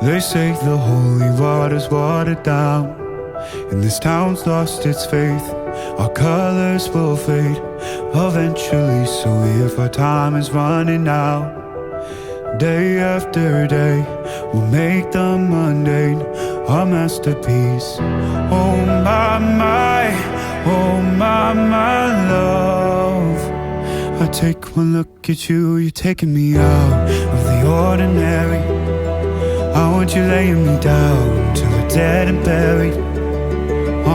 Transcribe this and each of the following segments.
They say the holy water's watered down, and this town's lost its faith. Our colors will fade eventually, so if our time is running out, day after day, we'll make the mundane our masterpiece. Oh my, oh my love. I take one look at you, you're taking me out of the ordinary. I want you laying me down till we're dead and buried,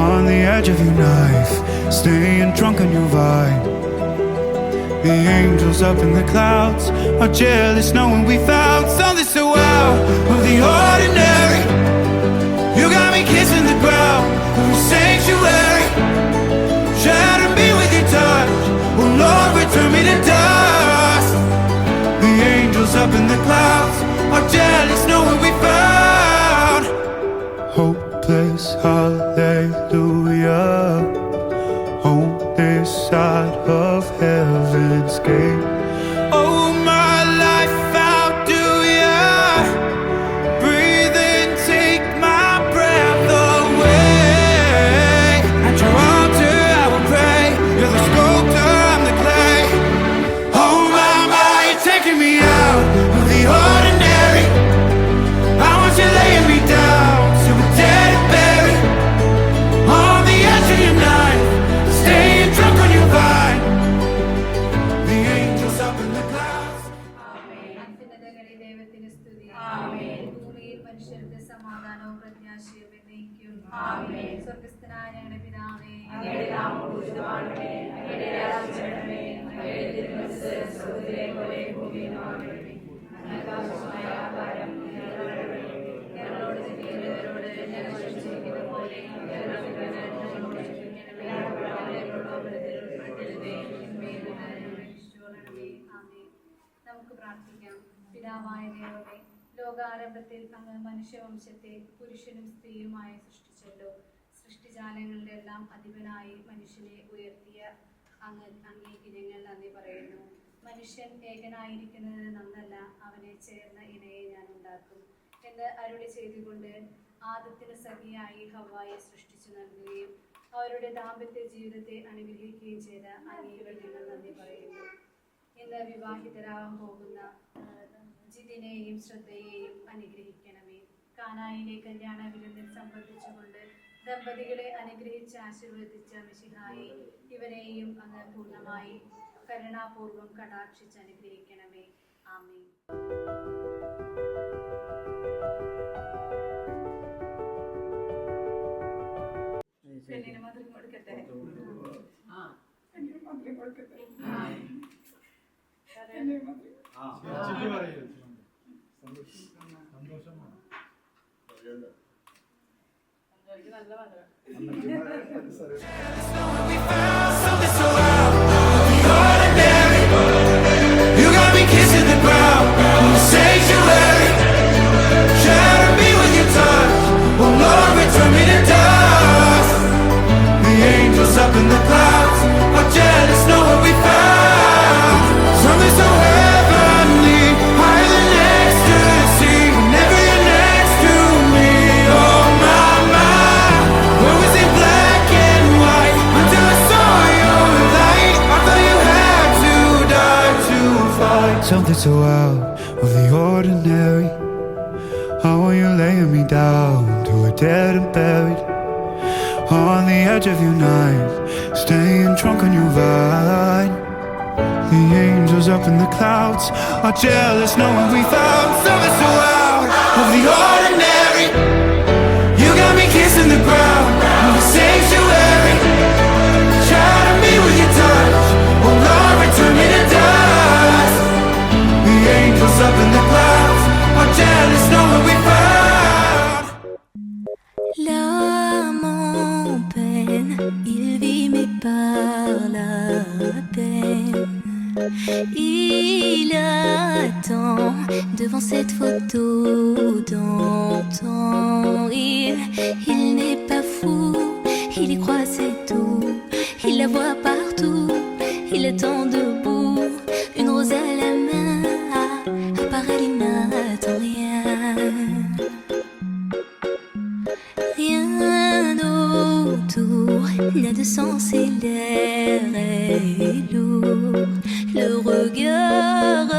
on the edge of your knife, staying drunk on your vine. The angels up in the clouds are jealous knowing we found something so out of the ordinary. You got me kissing the ground of a sanctuary. Shatter me with your touch, oh Lord, return me to dust. The angels up in the clouds are jealous knowing we found hopeless hallelujah on this side of heaven's gate. Oh, my life, how do ya breathe and take my breath away? At your altar I will pray, you're the sculptor, I'm the clay. Oh my, you're taking me out of the ordinary. I want you laying me down till we're dead and buried, on the edge of your knife, staying drunk on your vine. The angels up in the clouds. അത്യുന്നതങ്ങളിൽ ദൈവത്തിന് സ്തുതി. ആമേൻ. ഭൂമിയിൽ മനുഷ്യർക്ക് സമാധാനവും പ്രത്യാശയും എന്നേക്കും. ആമേൻ. സ്വർഗ്ഗസ്ഥനായ ഞങ്ങളുടെ പിതാവേ, അങ്ങയുടെ നാമം പൂജിതമാകണമേ, അങ്ങയുടെ രാജ്യം വരണമേ, അങ്ങയുടെ തിരുമനസ്സ് സ്വർഗ്ഗത്തിലെ പോലെ ഭൂമിയിലും ആകണമേ. ഞങ്ങൾക്ക് ആവശ്യമായ ആഹാരം ഞങ്ങളോട് ചെയ്യുന്നവരോട് ഞങ്ങൾ ക്ഷമിച്ചിരിക്കുന്ന പോലെ ഞങ്ങളോട് ഞങ്ങളോട് ക്ഷമിക്കണമേ. ഞങ്ങളെ പ്രലോഭനത്തിൽ ഉൾപ്പെടുത്തരുതേ, തിന്മയിൽ നിന്ന് ഞങ്ങളെ രക്ഷിച്ചുകൊള്ളണമേ. ആമേൻ. നമുക്ക് പ്രാർത്ഥിക്കാം. പിതാവായ ദൈവമേ, ലോകാരംഭത്തിൽ അങ്ങ് മനുഷ്യവംശത്തെ പുരുഷനും സ്ത്രീയുമായി സൃഷ്ടിച്ചല്ലോ. സൃഷ്ടിജാലങ്ങളുടെ എല്ലാം അധിപനായി മനുഷ്യനെ ഉയർത്തിയ അങ്ങേക്ക് ഞങ്ങൾ നന്ദി പറയുന്നു. മനുഷ്യൻ ഏകനായിരിക്കുന്നത് നന്നല്ല, അവനെ ചേർന്ന ഇണയെ ഞാൻ ഉണ്ടാക്കും എന്ന് അരുളി ചെയ്തുകൊണ്ട് ആദത്തിന് സഖിയായി ഹവ്വായെ സൃഷ്ടിച്ചു നൽകുകയും അവരുടെ ദാമ്പത്യ ജീവിതത്തെ അനുഗ്രഹിക്കുകയും ചെയ്ത അങ്ങേക്ക് ഞങ്ങൾ നന്ദി പറയുന്നു. ഇന്ന് വിവാഹിതരാകാൻ പോകുന്ന ജിതിനെയും ശ്രദ്ധയെയും അനുഗ്രഹിക്കണമേ. കാനായിലെ കല്യാണ വിരുന്നിൽ സംബന്ധിച്ചുകൊണ്ട് ദമ്പതികളെ അനുഗ്രഹിച്ച് ആശീർവദിച്ച മിശിഹായെ, ഇവരെയും അങ്ങ് പൂർണ്ണമായി കരുണാപൂർവം കടാക്ഷിച്ച് അനുഗ്രഹിക്കണമേ. ആമേൻ. പെണ്ണിന് മധുരം കൊടുക്കട്ടെ. നല്ല മധുരം. You got me kissing the ground, sanctuary. Shatter me with your touch, oh Lord, return me to dust. The angels up in the clouds are jealous knowing we found something so heavenly, higher than ecstasy. Whenever you're next to me, oh my, where was it black and white until I saw your light? I thought you had to die to find something so out of the ordinary. I want you laying me down till we're dead and buried, on the edge of your knife, staying drunk on your vine. The angels up in the clouds are jealous knowing we found something so out of the ordinary. You got me kissing the ground of a sanctuary. Shatter me with your touch, oh Lord, return me to dust. The angels up in the clouds are jealous knowing we found. L'âme en peine, il vit mais par la peine. Il attend devant cette photo d'antan. Il n'est pas fou, il y croit c'est tout. Il la voit partout, il attend debout, une rose à la main. À part elle, il n'attend rien. l'air est lourd, le regard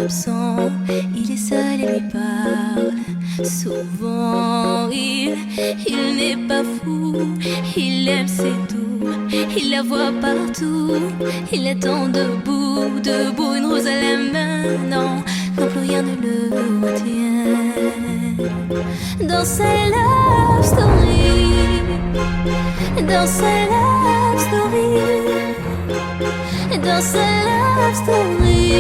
absent, il est seul et lui parle. Souvent il n'est pas fou, il aime ses tours, il la voit partout, il attend debout, debout, une rose à la main, non, plus rien ne le retient. Dans sa love story, dans sa love story, dans sa love story,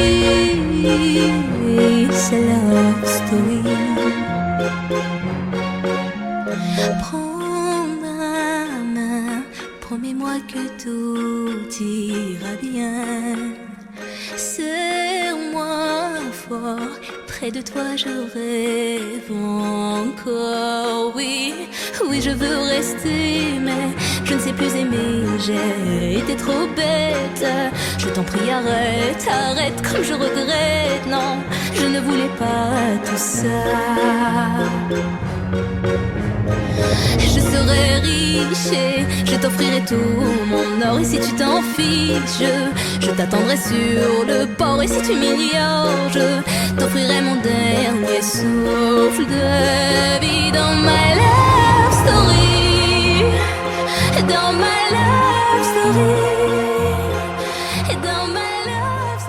sa love story. Prends ma main, promets-moi que tout ira bien. Serre-moi fort, près de toi je rêve encore. Oui, oui je veux rester, mais je ne sais plus aimer. J'ai été trop bête, je t'en prie arrête, arrête comme je regrette. Non, je ne voulais pas tout ça. Je serai riche et je t'offrirai tout mon or. Et si tu t'en fiches, je t'attendrai sur le port. Et si tu m'ignores, je t'offrirai mon dernier souffle de vie. Dans my love story, dans my love story, dans my love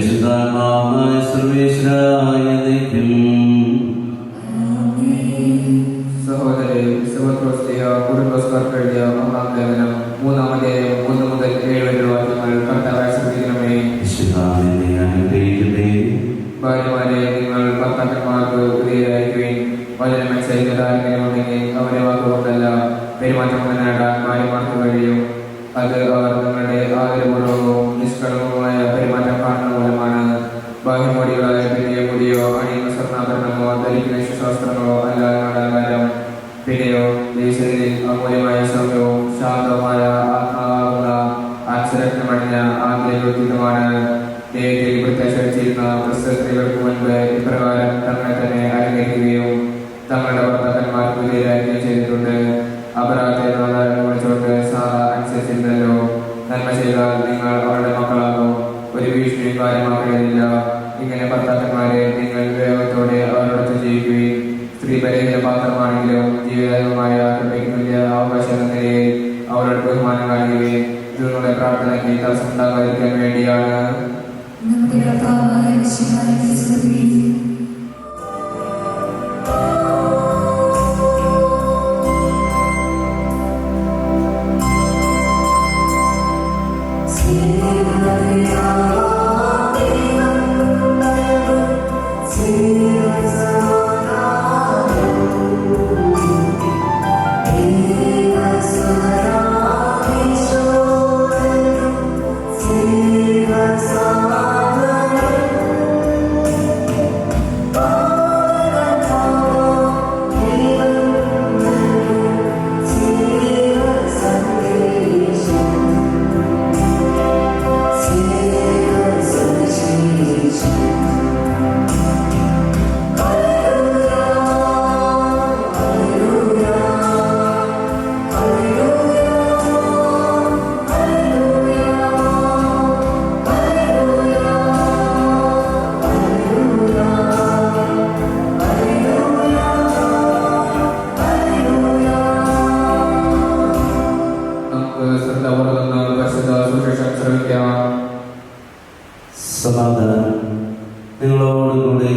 പരിശുദ്ധാത്മാവായ സർവേശ്വരായ ദൈവം. സഹോദരൻ എഴുതിയ ഒന്നാം ലേഖനം 3 മുതൽ 7 വരെയുള്ള വാക്യങ്ങൾ കർത്താവായി ശ്രദ്ധിക്കണമേ. വിശുദ്ധാത്മാവിനെ അനുഗ്രഹിക്കട്ടെ. ഭാര്യമാരെ, നിങ്ങൾ ഭർത്താക്കന്മാർക്ക് വിധേയരായിരിക്കുകയും വചനമനുസരിക്കുന്ന ആരെങ്കിലും ഉണ്ടെങ്കിൽ അവരെ വാക്കുകൊണ്ടല്ല പെരുമാറ്റം നേടാൻ ഭാര്യമാർക്ക് കഴിയും. അത് അവർ നിങ്ങളുടെ ആദരപൂർവ്വവും നിഷ്കളങ്കവുമായ പെരുമാറ്റം കാണുന്ന മൂലമാണ്. ബാഹ്യമോടികളായ പിന്നെയോ മുടിയോ അണിയുന്ന സ്വർണ്ണാഭരണമോ ധരിക്കുന്ന ശാസ്ത്രങ്ങളോ അല്ല നാടാകാരം. പിന്നെയോ ദേശത്തിൽ അമൂല്യമായ സൗമ്യവും ശാന്തവുമായ ആത്മാവാകുന്ന അക്ഷരക്തമണിഞ്ഞ ആന്തരികമാണ്. ദൈവത്തിൽ പ്രത്യാശിച്ചിരുന്ന സ്ത്രീകൾക്ക് മുൻപ് ഇപ്രകാരം തങ്ങളെ തന്നെ അലങ്കരിക്കുകയും തങ്ങളുടെ ഭർത്താക്കന്മാർക്ക് വിധേയരാക്കുകയും ചെയ്തിട്ടുണ്ട്. അപരാധത്തെ നാദാരം വിളിച്ചുകൊണ്ട് സാധ അനുസരിച്ചിരുന്നല്ലോ. നന്മ ചെയ്താൽ നിങ്ങൾ അവരുടെ മക്കളാകും. ഒരു ഭീഷണി കാര്യമാക്കേണ്ടതില്ല. ഇങ്ങനെ ഭർത്താക്കന്മാരെ നിങ്ങൾ വിവേകത്തോടെ അവരോടൊത്ത് ചെയ്യുകയും സ്ത്രീ പരിഹര പാത്രമാണെങ്കിലും ജീവിതമായ കൃപയ്ക്ക് തുല്യ അവകാശം എന്ന നിലയിൽ അവരോട് ബഹുമാനം കാണിക്കുകയും നിങ്ങളുടെ പ്രാർത്ഥനയ്ക്ക് തടസ്സം ഉണ്ടാകാതിരിക്കാൻ വേണ്ടിയാണ്. സമാധാനം നിങ്ങളോടുകൂടെ.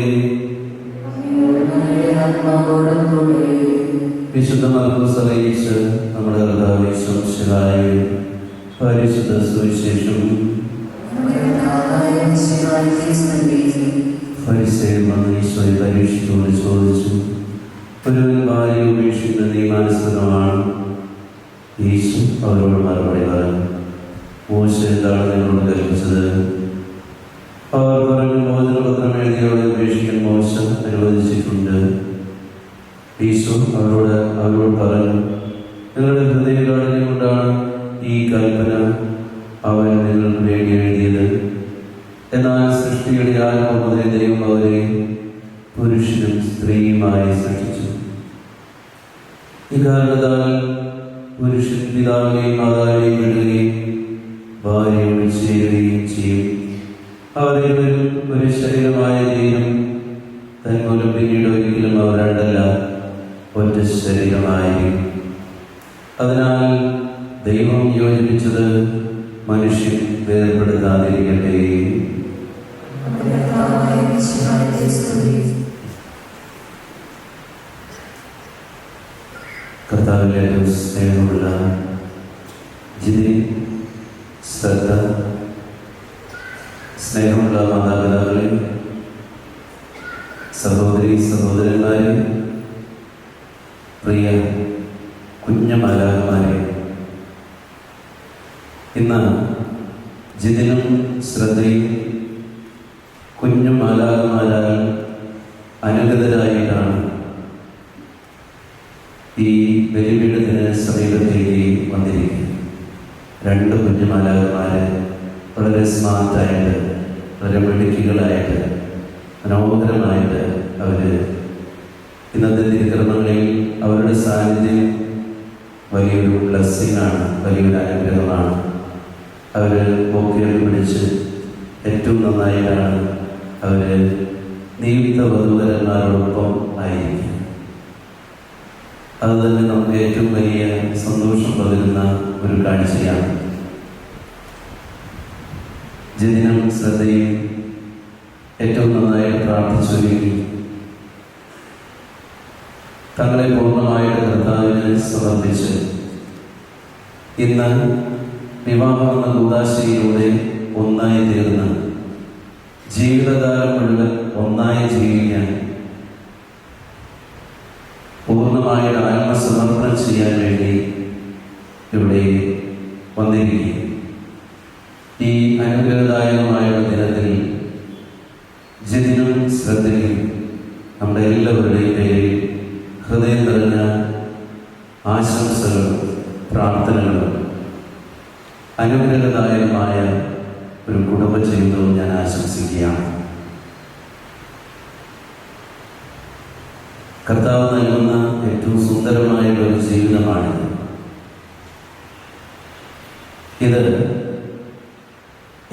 വിശുദ്ധ മർക്കോസ് അറിയിച്ച നമ്മുടെ കർത്താവ് യേശുവിന്റെ പരിശുദ്ധ സുവിശേഷം. ഫരിസേയർ വന്ന് ഈശോയെ പരീക്ഷിച്ചുകൊണ്ട് ചോദിച്ചു, ഒരുവൻ ഭാര്യയെ ഉപേക്ഷിക്കുന്ന നിയമാനുസൃതമാണ്? യേശു അവരോട് മറുപടി പറഞ്ഞു, മോശ എന്താണ് നിങ്ങളോട് കൽപ്പിച്ചത്? അവർ പറഞ്ഞു, മോചനപത്രം എഴുതിയവളെ ഉപേക്ഷിക്കാൻ മോശ അനുവദിച്ചിട്ടുണ്ട്. ഈശോ അവരോട് പറഞ്ഞു, നിങ്ങളുടെ ഹൃദയകാഠിന്യം കൊണ്ടാണ് ഈ കൽപ്പന അവൻ നിങ്ങൾക്ക് വേണ്ടി എഴുതിയത്. എന്നാൽ സൃഷ്ടിയുടെ ആരംഭം മുതലേ ദൈവം അവരെ പുരുഷനും സ്ത്രീയുമായി സൃഷ്ടിച്ചു. ഇക്കാരണത്താൽ പുരുഷൻ പിതാവിനെയും മാതാവിനെയും വിടുകയും ഭാര്യയോട് ചേരുകയും ചെയ്യും. അവരിൽ ഒരു ശരീരമായ ദൈവം തന്മൂലം പിന്നീട് ഒരിക്കലും അവർ രണ്ടല്ല, ഒറ്റ ശരീരമായിരിക്കും. അതിനാൽ ദൈവം യോജിപ്പിച്ചത് മനുഷ്യൻ വേർപെടുത്താതിരിക്കട്ടെ. കർത്താവിലെ സ്നേഹമുള്ള ജിതി, ശ്രദ്ധ, സ്നേഹമുള്ള മാതാപിതാക്കളെ, സഹോദരി സഹോദരന്മാരെ, പ്രിയ കുഞ്ഞു മാലാഖമാരെ, ഇന്ന് ജിതിനും ശ്രദ്ധയും കുഞ്ഞു മാലാഖമാരാൽ അനുഗതരായിട്ടാണ് ഈ ബലിപീഠത്തിന് സമീപത്തേക്ക് വന്നിരിക്കുന്നത്. 2 കുഞ്ഞു മാലാഖമാര് വളരെ സ്മാർട്ടായിട്ട്, വളരെ മിടുക്കികളായിട്ട്, മനോഹരമായിട്ട് അവർ ഇന്നത്തെ തിരുക്കർമ്മങ്ങളിൽ അവരുടെ സാന്നിധ്യം വലിയൊരു ബ്ലെസ്സിങ്ങാണ്, വലിയൊരു അനുഗ്രഹമാണ്. അവർ ബൊക്കെയൊക്കെ പിടിച്ച് ഏറ്റവും നന്നായിട്ടാണ് അവർ നിയുക്ത വധൂവരന്മാരോടൊപ്പം ആയിരിക്കും. അതുതന്നെ നമുക്ക് ഏറ്റവും വലിയ സന്തോഷം പകരുന്ന ഒരു കാഴ്ചയാണ്. ജനിനും ശ്രദ്ധയും ഏറ്റവും നന്നായിട്ട് പ്രാർത്ഥിച്ചൊരുങ്ങി തങ്ങളെ പൂർണ്ണമായിട്ട് കർത്താവിന് സമർപ്പിച്ച് ഇന്ന് വിവാഹം എന്ന കൂദാശയിലൂടെ ഒന്നായി തീർന്ന് ജീവിതകാലം മുഴുവൻ ഒന്നായി ജീവിക്കാൻ പൂർണ്ണമായിട്ട് ആത്മസമർപ്പണം ചെയ്യാൻ വേണ്ടി ഇവിടെ വന്നിരിക്കുകയും ഈ അനുഗ്രഹദായകമായ ദിനത്തിൽ ജിതിനും ശ്രദ്ധയും നമ്മുടെ എല്ലാവരുടെയും പേരിൽ ഹൃദയം നിറഞ്ഞ ആശംസകളും പ്രാർത്ഥനകളും അനുഗ്രഹദായകമായ ഒരു കുടുംബജീവിതവും ഞാൻ ആശംസിക്കുകയാണ്. കർത്താവ് നൽകുന്ന ഏറ്റവും സുന്ദരമായ ഒരു ജീവിതമാണിത്. ഇത്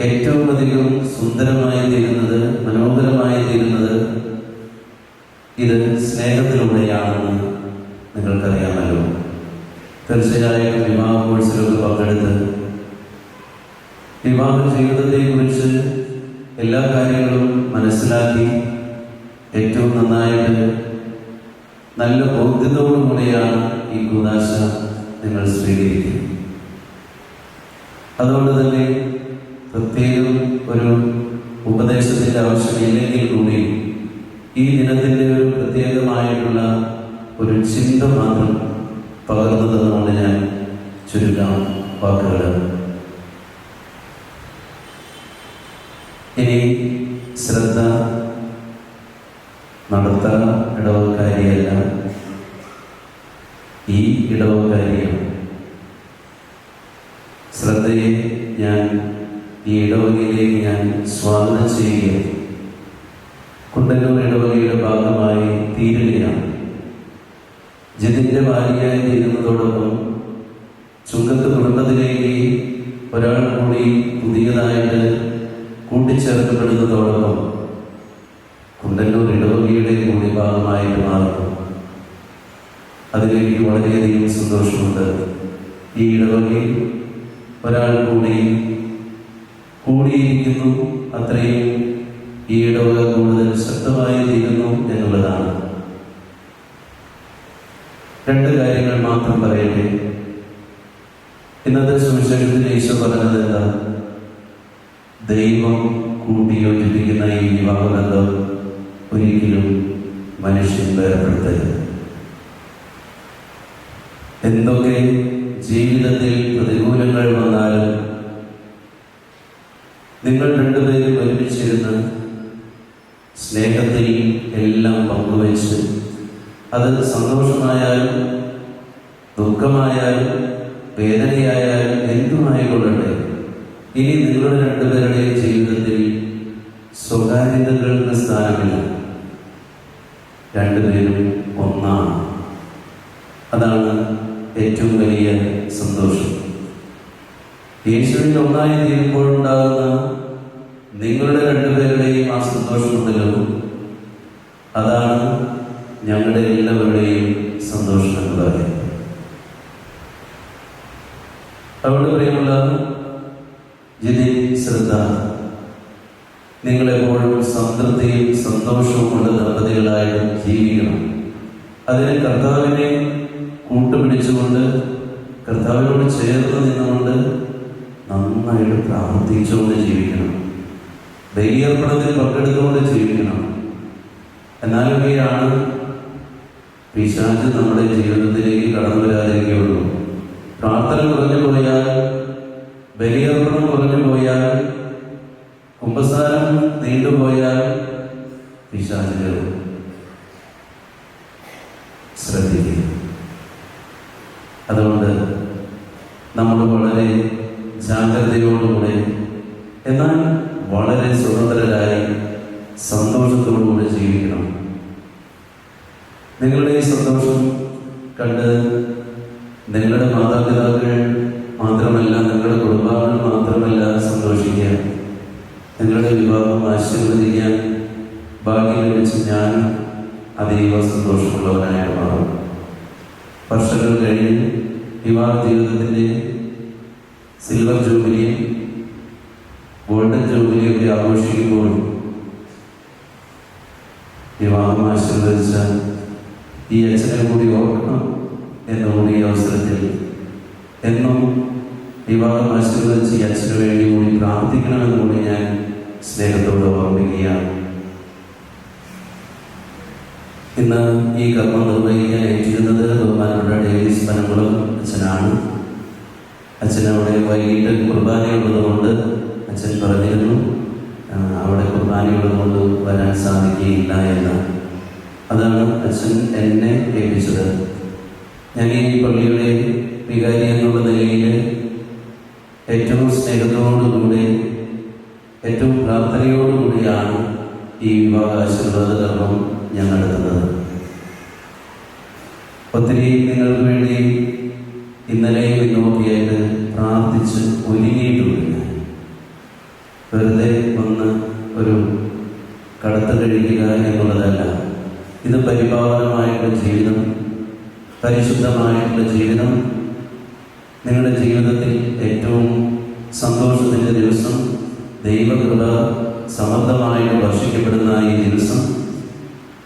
ഏറ്റവും അധികം സുന്ദരമായി തീരുന്നത്, മനോഹരമായി തീരുന്നത് ഇത് സ്നേഹത്തിലൂടെയാണെന്ന് നിങ്ങൾക്കറിയാമല്ലോ. തീർച്ചയായും വിവാഹ കോഴ്സിലൊക്കെ പങ്കെടുത്ത് വിവാഹ ജീവിതത്തെക്കുറിച്ച് എല്ലാ കാര്യങ്ങളും മനസ്സിലാക്കി ഏറ്റവും നന്നായിട്ട് നല്ല ബോധ്യത്തോടുകൂടിയാണ് ഈ കൂദാശ നിങ്ങൾ സ്വീകരിക്കുന്നത്. അതുകൊണ്ട് തന്നെ പ്രത്യേകം ഒരു ഉപദേശത്തിൻ്റെ ആവശ്യമില്ലെങ്കിൽ കൂടി ഈ ദിനത്തിൻ്റെ ഒരു പ്രത്യേകമായിട്ടുള്ള ഒരു ചിന്ത മാത്രം പകർന്നു തന്നുകൊണ്ട് ഞാൻ ചുരുക്കാം വാക്കുകൾ. ഇനി ശ്രദ്ധ നടത്താൻ ഇടവക്കാരിയല്ല, ഈ ഇടവക്കാരിയാണ്. ശ്രദ്ധയെ ഞാൻ ഈ ഇടവകയിലേക്ക് ഞാൻ സ്വാഗതം ചെയ്യുകയാണ്. കുണ്ടന്നൂർ ഇടവകയുടെ ഭാഗമായി തീരുകയാണ്. ജിതിൻ്റെ ഭാര്യയായി തീരുന്നതോടൊപ്പം ചുങ്കത്ത് കുടുംബത്തിലേക്ക് ഒരാൾ കൂടി പുതിയതായിട്ട് കൂട്ടിച്ചേർക്കപ്പെടുന്നതോടൊപ്പം കുണ്ടന്നൂർ ഇടവകയുടെ കൂടി ഭാഗമായിട്ട് മാറുന്നു. അതിലേക്ക് വളരെയധികം സന്തോഷമുണ്ട്. ഈ ഇടവകയിൽ ഒരാൾ കൂടിയിരിക്കുന്നു, അത്രയും ഈ ഇടവക കൂടുതൽ ശക്തമായി തീരുന്നു എന്നുള്ളതാണ്. രണ്ട് കാര്യങ്ങൾ മാത്രം പറയട്ടെ. ഇന്നത്തെ സുവിശേഷത്തിൽ ഈശോ പറഞ്ഞത് എന്താ? ദൈവം കൂട്ടിയോജിപ്പിക്കുന്ന ഈ വിവാഹബന്ധം ഒരിക്കലും മനുഷ്യൻ വേർപ്പെടുത്തരുത്. എന്തൊക്കെ ജീവിതത്തിൽ പ്രതികൂലങ്ങൾ വന്നാലും നിങ്ങൾ രണ്ടുപേരും ഒരുമിച്ചിരുന്ന് സ്നേഹത്തിൽ എല്ലാം പങ്കുവച്ച്, അത് സന്തോഷമായാലും ദുഃഖമായാലും വേദനയായാലും എന്തുമായിക്കൊള്ളട്ടെ, ഇനി നിങ്ങളുടെ രണ്ടുപേരുടെയും ജീവിതത്തിൽ സ്വകാര്യതകൾക്ക് സ്ഥാനമില്ല. രണ്ടുപേരും ഒന്നാണ്. അതാണ് ഏറ്റവും വലിയ സന്തോഷം. യേശുവിൽ ഒന്നായി തീരുമ്പോഴുണ്ടാകുന്ന നിങ്ങളുടെ രണ്ടുപേരുടെയും ആ സന്തോഷമുണ്ടല്ലോ, അതാണ് ഞങ്ങളുടെ എല്ലാവരുടെയും സന്തോഷം എന്ന് പറയുന്നത്. അതുകൊണ്ട് പ്രിയമുള്ള ജിതിൻ, ശ്രദ്ധ, നിങ്ങളെപ്പോഴും സംതൃപ്തിയും സന്തോഷവും ഉള്ള ദമ്പതികളായിട്ട് ജീവിക്കണം. അതിന് കർത്താവിനെ കൂട്ടുപിടിച്ചുകൊണ്ട്, കർത്താവിനോട് ചേർന്ന് നിന്നുകൊണ്ട് നന്നായിട്ട് പ്രാർത്ഥിച്ചുകൊണ്ട് ജീവിക്കണം. ബലിയർപ്പണത്തിൽ പങ്കെടുത്തുകൊണ്ട് ജീവിക്കണം. എന്നാലൊക്കെയാണ് പിശാച് നമ്മുടെ ജീവിതത്തിലേക്ക് കടന്നു വരാതിരിക്കുകയുള്ളൂ. പ്രാർത്ഥന കുറഞ്ഞു പോയാൽ, ബലിയർപ്പണം കുറഞ്ഞു പോയാൽ, കുമ്പസാരം നീണ്ടുപോയാൽ പിശാച് കയറും. ശ്രദ്ധിക്കുക. അതുകൊണ്ട് നമ്മൾ വളരെ ജാഗ്രതയോടുകൂടെ, എന്നാൽ വളരെ സ്വതന്ത്രരായി സന്തോഷത്തോടുകൂടി ജീവിക്കണം. നിങ്ങളുടെ ഈ സന്തോഷം കണ്ട് നിങ്ങളുടെ മാതാപിതാക്കൾ മാത്രമല്ല, നിങ്ങളുടെ കുടുംബാംഗങ്ങൾ മാത്രമല്ല സന്തോഷിക്കുക. നിങ്ങളുടെ വിവാഹം ആശീർവദിക്കാൻ ഭാഗ്യം ലഭിച്ച് ഞാൻ അതീവ സന്തോഷമുള്ളവനായിട്ട് മാറും. വർഷങ്ങൾ കഴിഞ്ഞ് വിവാഹ ജീവിതത്തിൻ്റെ സിൽവർ ജൂബിലിയും ഗോൾഡൻ ജൂബിലിയൊക്കെ ആഘോഷിക്കുമ്പോൾ വിവാഹം ആശീർവദിച്ച ഈ അച്ഛനെ കൂടി ഓർക്കണം എന്നുകൂടി ഈ അവസരത്തിൽ എന്നും വിവാഹം ആശീർവദിച്ച് ഈ അച്ഛന് വേണ്ടി കൂടി പ്രാർത്ഥിക്കണമെന്നുകൂടി ഞാൻ സ്നേഹത്തോട് ഓർമ്മിക്കുകയാണ്. ഇന്ന് ഈ കർമ്മം നിർവഹിക്കാൻ ഏറ്റിരുന്നത് ബഹുമാനപ്പെട്ട ഡേവിസ് പനംകുളം അച്ഛനാണ്. അച്ഛനവിടെ വൈകിട്ട് കുർബാനയുള്ളതുകൊണ്ട് അച്ഛൻ പറഞ്ഞിരുന്നു അവിടെ കുർബാനയുള്ളതുകൊണ്ട് വരാൻ സാധിക്കുകയില്ല എന്ന്. അതാണ് അച്ഛൻ എന്നെ ഏൽപ്പിച്ചത്. ഞാൻ ഈ പള്ളിയുടെ വികാരി എന്നുള്ള നിലയിൽ ഏറ്റവും സ്നേഹത്തോടുകൂടി ഏറ്റവും പ്രാർത്ഥനയോടുകൂടിയാണ് ഈ വിവാഹ ആശീർവാദ കർമ്മം ഞാൻ നടത്തുന്നത്. ഒത്തിരി നിങ്ങൾക്ക് വേണ്ടി ഇന്നലെയും ഇന്നുമൊക്കെയായിട്ട് പ്രാർത്ഥിച്ച് ഒരുങ്ങിയിട്ടുമില്ല. വെറുതെ ഒന്ന് ഒരു കടത്ത് കഴിക്കുക എന്നുള്ളതല്ല. ഇത് പരിപാവനമായിട്ടുള്ള ജീവിതം, പരിശുദ്ധമായിട്ടുള്ള ജീവിതം, നിങ്ങളുടെ ജീവിതത്തിൽ ഏറ്റവും സന്തോഷത്തിൻ്റെ ദിവസം, ദൈവകൃപ സമൃദ്ധമായിട്ട് വർഷിക്കപ്പെടുന്ന ഈ ദിവസം,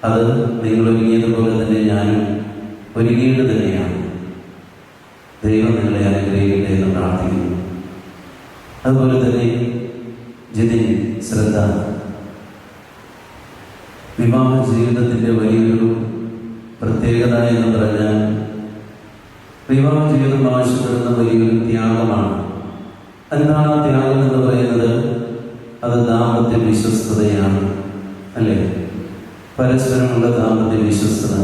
അത് നിങ്ങൾ ഒരുങ്ങിയതുപോലെ തന്നെ ഞാനും ഒരുങ്ങിയിട്ട് തന്നെയാണ്. ദൈവം നിങ്ങളെ അനുഗ്രഹിക്കട്ടെ എന്ന് പ്രാർത്ഥിക്കുന്നു. അതുപോലെ തന്നെ ജിതിൻ, ശ്രദ്ധ, വിവാഹ ജീവിതത്തിൻ്റെ വലിയൊരു പ്രത്യേകത എന്ന് പറഞ്ഞാൽ വിവാഹ ജീവിതം ആവശ്യപ്പെടുന്ന വലിയൊരു ത്യാഗമാണ്. എന്താണ് ആ ത്യാഗം എന്ന് പറയുന്നത്? അത് ദാമ്പത്യ വിശ്വസ്തതയാണ്, അല്ലേ? പരസ്പരമുള്ള ദാമ്പത്യ വിശ്വസ്തത.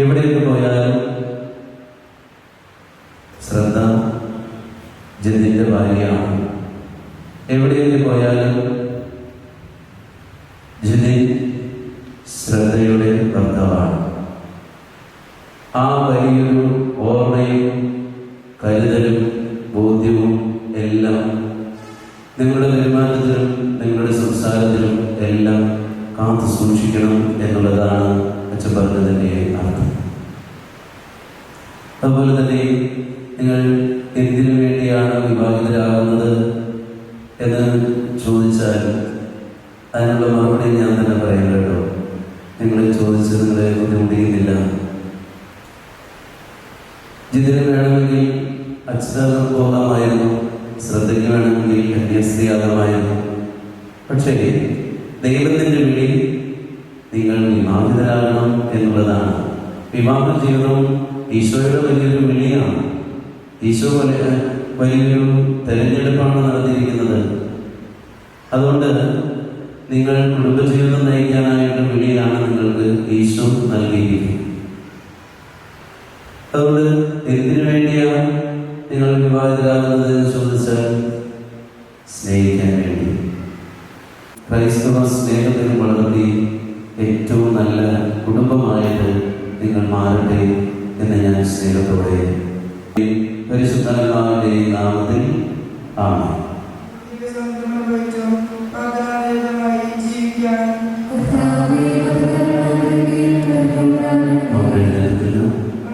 എവിടേക്ക് പോയാലും ശ്രദ്ധ ജിതിൻ്റെ ഭാര്യയാണ്. എവിടേക്ക് പോയാലും ജിതിൻ ശ്രദ്ധയുടെ ഭർത്താവാണ്. ആ വലിയൊരു ഓർമ്മയും കരുതലും ബോധ്യവും എല്ലാം നിങ്ങളുടെ പെരുമാറ്റത്തിലും നിങ്ങളുടെ സംസാരത്തിലും എല്ലാം കാത്തു സൂക്ഷിക്കണം എന്നുള്ളതാണ് അച്ഛൻ പറഞ്ഞതിൻ്റെ അർത്ഥം. അതുപോലെ തന്നെ നിങ്ങൾ എന്തിനു വേണ്ടിയാണ് വിവാഹിതരാകുന്നത് എന്ന് ചോദിച്ചാൽ അതിനുള്ള മറുപടി ഞാൻ തന്നെ പറയാൻ കേട്ടോ. നിങ്ങൾ ചോദിച്ച് നിങ്ങളെ ബുദ്ധിമുട്ടിക്കുന്നില്ല. ജിതിന് വേണമെങ്കിൽ അച്ഛനും പോകാമായിരുന്നു, ശ്രദ്ധയ്ക്ക് വേണമെങ്കിൽ കന്യാസ്ത്രീയാകാമായിരുന്നു. പക്ഷേ ദൈവത്തിൻ്റെ വിളി നിങ്ങൾ വിവാഹിതരാകണം എന്നുള്ളതാണ്. വിവാഹ ജീവിതവും ഈശോയുടെ വലിയൊരു വിളിയാണ്. ഈശോ വലിയൊരു തെരഞ്ഞെടുപ്പാണ് നടത്തിയിരിക്കുന്നത്. അതുകൊണ്ട് നിങ്ങൾ കുടുംബജീവിതം നയിക്കാനായിട്ട് വിളിയാണ് നിങ്ങൾക്ക് ഈശോ നൽകിയിരിക്കുന്നത്. അതുകൊണ്ട് എന്തിനു വേണ്ടിയാണ് നിങ്ങൾ വിവാഹിതരാകുന്നത് എന്ന് ചോദിച്ചാൽ സ്നേഹിക്കാൻ വേണ്ടി. ക്രൈസ്തവ സ്നേഹത്തിന് വളർത്തി ഏറ്റവും നല്ല കുടുംബമായിട്ട് നിങ്ങൾ മാറട്ടെ എന്ന് ഞാൻ സ്നേഹത്തോടെ പരിശുദ്ധാത്മാവിന്റെ നാമത്തിൽ ആമേൻ.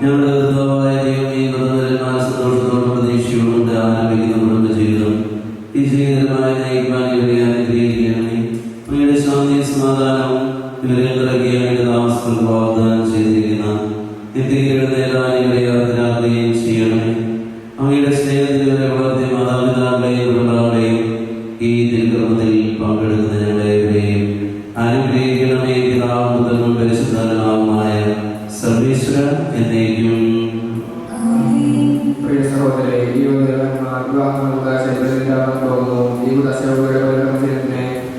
ഞങ്ങളുടെ കർത്താവായ ദൈവമേ, സന്തോഷത്തോടും പ്രതീക്ഷയോടും ആരംഭിക്കുന്ന കുടുംബ ജീവിതം ഈ ജീവിതമായി നയിക്കുവാൻ ഇവരെ അനുഗ്രഹിക്കണമേ. അങ്ങയുടെ ശാന്തിയും സമാധാനവും ഇവരെ ഇറങ്ങിയ താമസത്തിൽ വാഗ്ദാനം ചെയ്തിരിക്കുന്ന നിത്യയുടെ നേടാൻ ഇവരെ യാത്രയാക്കുകയും ചെയ്യണമേ. അങ്ങയുടെ സ്നേഹത്തിൽ ഇവരെ വളർത്തിയ മാതാപിതാക്കളെയും കുടുംബാക്കളെയും ഈ തിരുക്കർമ്മത്തിൽ പങ്കെടുക്കുന്ന ഞങ്ങളെവരെയും അനുഗ്രഹിക്കണമേ. പിതാവും പുത്രനും പരിശുദ്ധാത്മാവുമായ സർവേശ്വര എന്നേക്കും. പ്രിയ സഹോദരരെ, ഈ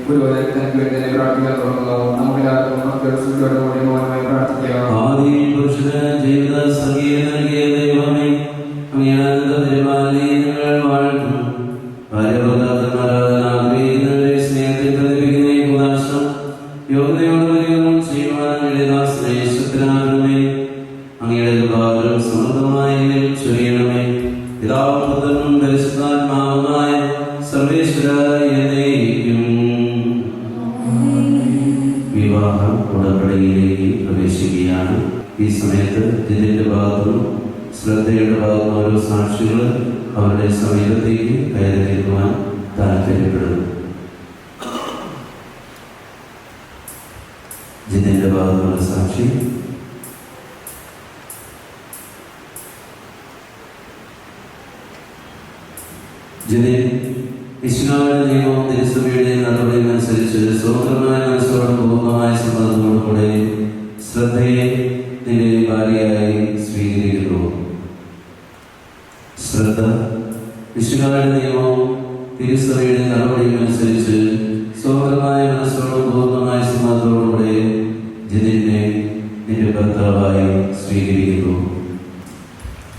പുരോഗതിക്ക് വേണ്ടി പ്രാർത്ഥിക്കാൻ തുടങ്ങുന്നു. നമുക്കെല്ലാവർക്കും മക്കളുടെ മൗനമായി പ്രാർത്ഥിക്കാം. ആദിയിൽ പുരുഷന് ജീവിത സംഗീത നൽകിയ ദൈവമേ, അങ്ങയുടെ പരിപാലനങ്ങൾ വാഴ്ത്തും. ഭാര്യഭർത്താക്കന്മാരാകാൻ ആഗ്രഹിക്കുന്നവരെ സ്നേഹത്തിൽ പ്രകടിപ്പിക്കുന്ന ഈ ഉദാശം യോഗ്യതയോട് പരിഗണനം ചെയ്യുവാൻ ശക്തനാകണമേ. അങ്ങയുടെ കൃപാവരം സമൃദ്ധമായി ചൊരിയണമേ. പിതാവും പുത്രനും പരിശുദ്ധാത്മാവുമായ സർവേശ്വര എന്നേക്കും. വിവാഹ ഉടമ്പടിയിലേക്ക് പ്രവേശിക്കുകയാണ്. ഈ സമയത്ത് ഇതിന്റെ ഭാഗത്തും ശ്രദ്ധയുടെ ഭാഗത്തും ഓരോ സാക്ഷികൾ അവരുടെ സമീപത്തേക്ക് കയറി നിൽക്കുവാൻ താല്പര്യപ്പെടുന്നു. ജിതിൻ്റെ ഭാഗത്തുള്ള സാക്ഷി. ജിതി ഇസ്ലാമിക നിയമവും തിരുസഭയുടെ നടപടിയും അനുസരിച്ച് സ്വതന്ത്രമായ മനസ്സോടും പൂർണ്ണമായ സമ്മതത്തോടുകൂടെ ശ്രദ്ധയെ നിന്റെ ഭാര്യയായി സ്വീകരിക്കുന്നു. ശ്രദ്ധ ഇസ്ലാമിക നിയമവും തിരുസഭയുടെ നടപടിയും അനുസരിച്ച് സ്വതന്ത്രമായ മനസ്സോടും പൂർണ്ണമായ സമ്മതത്തോടുകൂടെ ജിതിനെ നിന്റെ ഭർത്താവായി സ്വീകരിക്കുന്നു.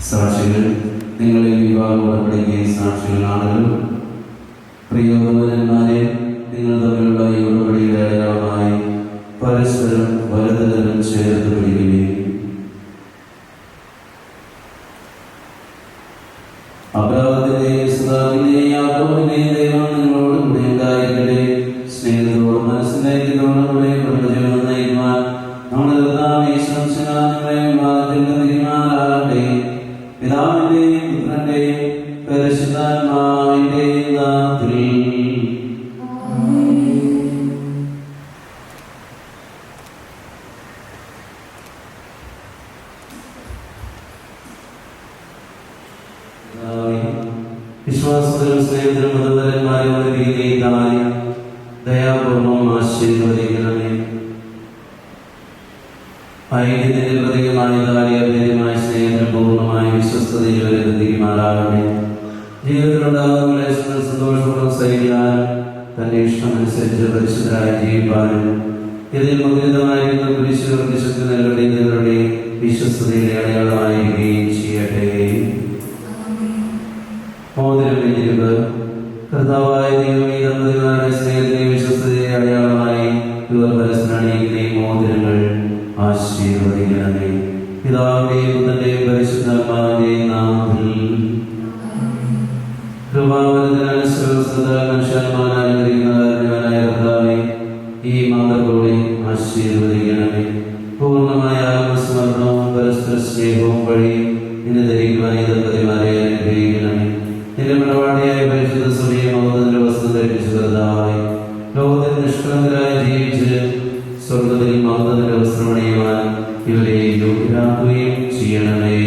സാക്ഷികൾ നിങ്ങളെ വിവാഹം ഉടമ്പടിക്ക് സാക്ഷികളാണല്ലോ. പ്രിയവരന്മാരെ, നിങ്ങൾ തമ്മിലുള്ള ഈ ഉടമ്പടിയുടെ അടയാളമായി പരസ്പരം വലതുതരം ചേർത്ത് പിടിക്കുകയും അബ്രാഹത്തിന്റെയും ഇസ്ഹാക്കിന്റെയും യാക്കോബിന്റെയും ദൈവം നിങ്ങളോട് കൂടെ ഉണ്ടായിരിക്കട്ടെ. സ്നേഹത്തോടും മനസ്സിലാക്കിയതോടും കൂടെ കുടുംബജീവിതം നയിക്കുവാൻ നമ്മുടെ കർത്താവ് യേശു നിങ്ങളെ വിവാഹത്തിൽ തീരുമാനാകട്ടെ. പിതാവിന്റെയും പുത്രന്റെയും പരിശുദ്ധാത്മാവിന്റെയും നാമത്തിൽ. വിശ്വാസത്തിലും സ്നേഹത്തിലും മതപരന്മാരും രീതിയിലായി ദയാപൂർവം ആശീർവദിക്കണമേ. ഐക്യത്തിന്റെ പ്രതീകമായ കാര്യമായ സ്നേഹത്തിൽ പൂർണ്ണമായ വിശ്വസ്തതയിൽ വരെ തീരുമാനാകണമേ. ജീവിതത്തിലുണ്ടാകുന്ന സന്തോഷപൂർവ്വം സഹിക്കാൻ തന്റെ ഇഷ്ടമനുസരിച്ച് പരിശുദ്ധരായി ജീവിക്കാനും ഇതിൽ മുദ്രിതമായിരിക്കുന്ന കുരിശുകളുടെ ശക്തി നൽകേണ്ടവരുടെ വിശ്വസ്തതയുടെ അടയാളമായിരിക്കുകയും ചെയ്യട്ടെ. മോതിരം വെച്ചിരിപ്പ് കർത്താവായ ദൈവമേ, ദമ്പതിമാരുടെ സ്നേഹത്തിലെ വിശ്വസ്തതയുടെ അടയാളമായി ഇവർ പരസ്പരം അണിയിക്കുന്ന മോതിരങ്ങൾ ആശീർവദിക്കണമേ. പിതാവിന്റെയും പുത്രന്റെയും പരിശുദ്ധാത്മാവിന്റെയും നാമത്തിൽ. മനുഷ്യന്മാരായ കർത്താവേ, ഈ മന്ത്രത്തോടെ ആശീർവദിക്കണമേ. പൂർണ്ണമായ ആത്മസമർപ്പണവും പരസ്പര സ്നേഹവും വഴി ഇന്ന് ധരിക്കുവാൻ ഈ ദമ്പതിമാരെ അനുഗ്രഹിക്കണമേ. നിന്റെ മണവാട്ടിയായ പരിശുദ്ധ സഭയെ മൗനത്തിന്റെ വസ്ത്രം ധരിച്ചു കർത്താവേ, ലോകത്തിൽ നിഷ്കളങ്കരായി ജീവിച്ച് സ്വർഗത്തിൽ മൗനത്തിന്റെ വസ്ത്രമണിയുവാൻ ഇവരെ യോഗ്യരാക്കുകയും ചെയ്യണമേ.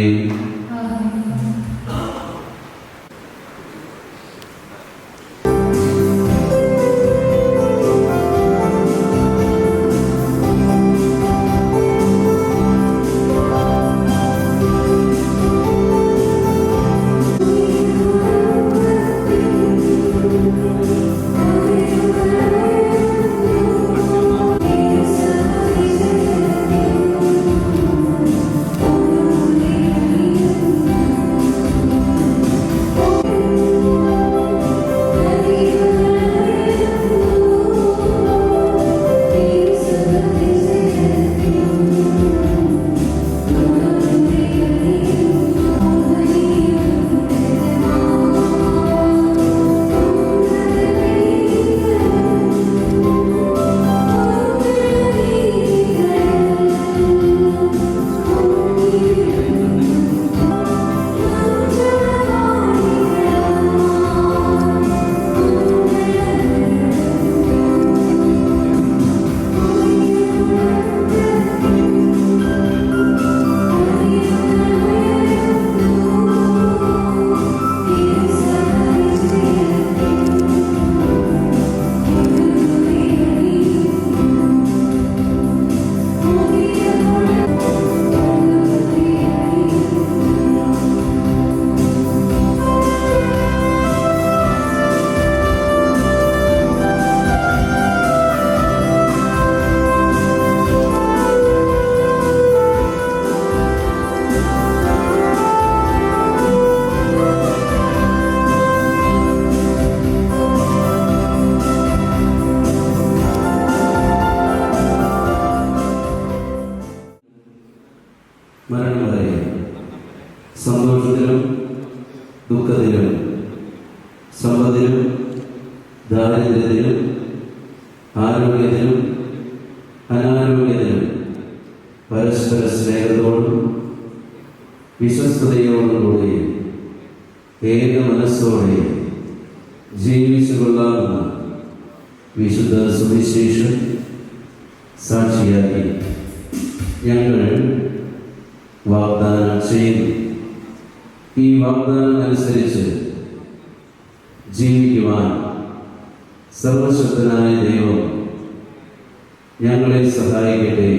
മരണം വരെ സന്തോഷത്തിലും ദുഃഖത്തിലും സമ്പത്തിലും ദാരിദ്ര്യത്തിലും ആരോഗ്യത്തിലും അനാരോഗ്യത്തിലും പരസ്പര സ്നേഹത്തോടും വിശ്വസ്തയോടും കൂടി ഏക മനസ്സോടെ ജീവിച്ചു കൊള്ളാമെന്ന് വിശുദ്ധ സുവിശേഷം സാക്ഷിയാക്കി ഞങ്ങൾ വാഗ്ദാനം ചെയ്യുന്നു. ഈ വാഗ്ദാനം അനുസരിച്ച് ജീവിക്കുവാൻ സർവശക്തനായ ദൈവം ഞങ്ങളെ സഹായിക്കട്ടെ.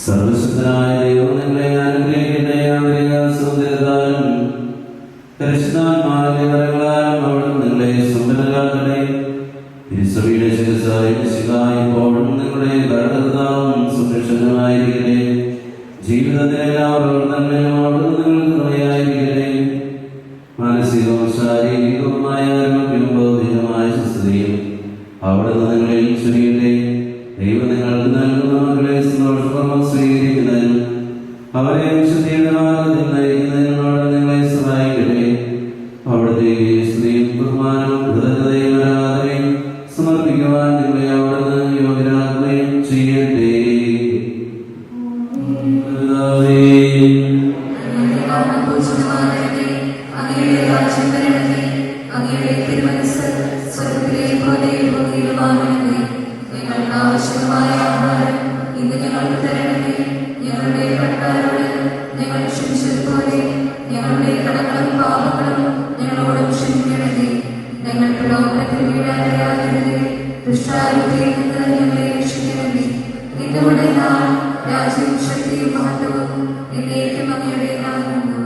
സർവശക്തനായ ദൈവം നിങ്ങളെ അനുഗ്രഹിക്കട്ടെ. ആന്തരിക സൗന്ദര്യത്താലും പരിശുദ്ധാത്മാവിന്റെ വരങ്ങളാലും അവിടെ നിങ്ങളെ സമ്പന്നരാക്കട്ടെ. തിരുസഭയുടെ ശിരസായിപ്പോഴും നിങ്ങളുടെ ഭരണകർത്താവും സുരക്ഷിതമായിരിക്കട്ടെ. ജീവിതത്തിലെ എല്ലാ പ്രവർത്തനങ്ങളിലും അവിടെ നിങ്ങൾക്ക് തുണയായിരിക്കട്ടെ. മാനസികവും ശാരീരികവുമായ ആരോഗ്യവും ഭൗതികമായ സുസ്ഥിതിയും അവിടെ നിങ്ങളിൽ ചൊരിയട്ടെ. ദൈവം നിങ്ങൾക്ക് നൽകുന്ന മക്കളെ സന്തോഷപൂർവ്വം സ്വീകരിക്കുന്നതിനും അവരെ വിശുദ്ധിയുടെ മാർഗ്ഗത്തിൽ നയിക്കുന്നതിനും അവിടെ നിങ്ങളെ സഹായിക്കട്ടെ. അവിടുത്തെ സ്ത്രീയും ബഹുമാനവും കൃതജ്ഞതയും ആരാധനയും സമർപ്പിക്കുവാൻ നിങ്ങളെ അവിടെ നിന്ന് യോഗ്യരാക്കുകയും ചെയ്യട്ടെ. ആവശ്യമായ ആഹാരം ഇന്ന് ഞങ്ങൾക്ക് തരണമേ. ഞങ്ങളുടെ കടക്കാരോട് ഞങ്ങൾ ക്ഷമിച്ചതുപോലെ ഞങ്ങളുടെ കടങ്ങളും പാപങ്ങളും ഞങ്ങളോട് ക്ഷമിക്കണമേ. ഞങ്ങൾ പ്രലോഭനത്തിൽ വീഴാനിടയാകരുതേ. ദുഷ്ടാരൂപിയിൽ നിന്ന് ഞങ്ങളെ രക്ഷിക്കണമേ. ഇന്നുകൂടെ നാം രാജ്യവും ശക്തിയും മഹത്വവും എന്നേക്കും അങ്ങയുടേതാകുന്നു.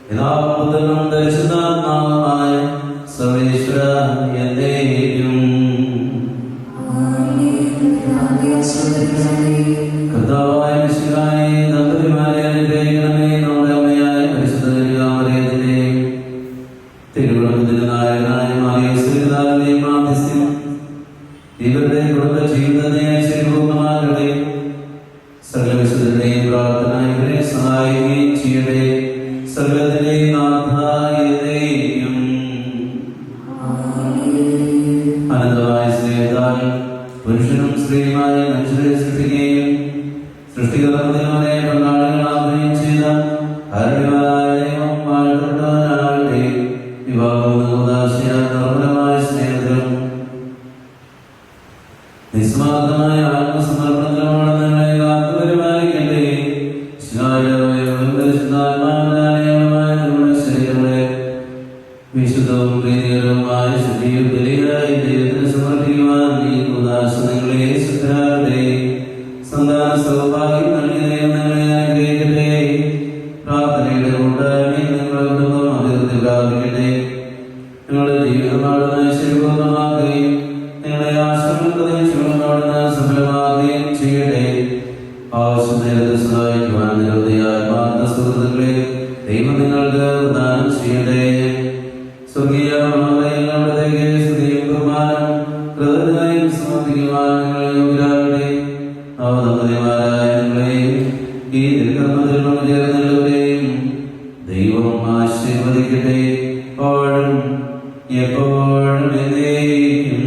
പിതാവും പുത്രനും പ്രാർത്ഥന ഇവരെ സഹായിക്കുകയും ചെയ്യട്ടെ. സർവ്വത്തിലെ നാഥായേയും അനന്തമായ സ്നേഹത്താൽ പുരുഷനും സ്ത്രീയുമായ മനുഷ്യരെ സൃഷ്ടിക്കുകയും സൃഷ്ടികർമ്മത്തിലൂടെ പങ്കാളികളാവുകയും ചെയ്ത ആരോഗ്യവാനായ ദൈവം വാഴ്ത്തപ്പെട്ടവനാകട്ടെ. വിവാഹവും നിർമ്മലമായ സ്നേഹത്തിലും നിസ്വാർത്ഥമായ ആത്മസമർപ്പണത്തിലുമാണ് നിങ്ങളെ കാത്തുപരിപാലിക്കട്ടെ. ശരീരങ്ങളെ വിശുദ്ധവും പ്രീതികരവുമായ ശുദ്ധിയും ബലിയായി ദൈവത്തിന് സമർപ്പിക്കുവാൻ ഈ ഉദാസനങ്ങളെ ശുദ്ധരാകട്ടെ. സന്താന സൗഭാഗ്യം നൽകി നിങ്ങളെ അനുഗ്രഹിക്കട്ടെ. പ്രാർത്ഥനയുടെ കൂട്ടായ്മ നിങ്ങളുടെ കുടുംബം അഭിവൃദ്ധി പ്രാപിക്കട്ടെ. നിങ്ങളുടെ ജീവിതമാണ് ഐശ്വര്യപൂർണ്ണമാക്കുകയും നിങ്ങളെ ആശ്രമപ്രദേശങ്ങളോട് സഫലമാകുകയും ചെയ്യട്ടെ. ആവശ്യം നേരത്തെ സഹായിക്കുവാൻ നിരവധി ആത്മാർത്ഥ സുഹൃത്തുക്കളെ ദൈവം നിങ്ങൾക്ക് പ്രദാനം ചെയ്യട്ടെ. സ്വർഗീയ അവിടത്തേക്ക് സ്തുതിയും ബഹുമാനവും കൃതജ്ഞതയും സമർപ്പിക്കുവാൻ നിങ്ങൾ യോഗ്യരാകട്ടെ. നവദമ്പതിമാരായ നിങ്ങളെയും ഈ തിരുക്കർമ്മത്തിൽ പങ്കുചേർന്നവരെയും ദൈവം ആശീർവദിക്കട്ടെ. എപ്പോഴും എപ്പോഴും എന്നേക്കും.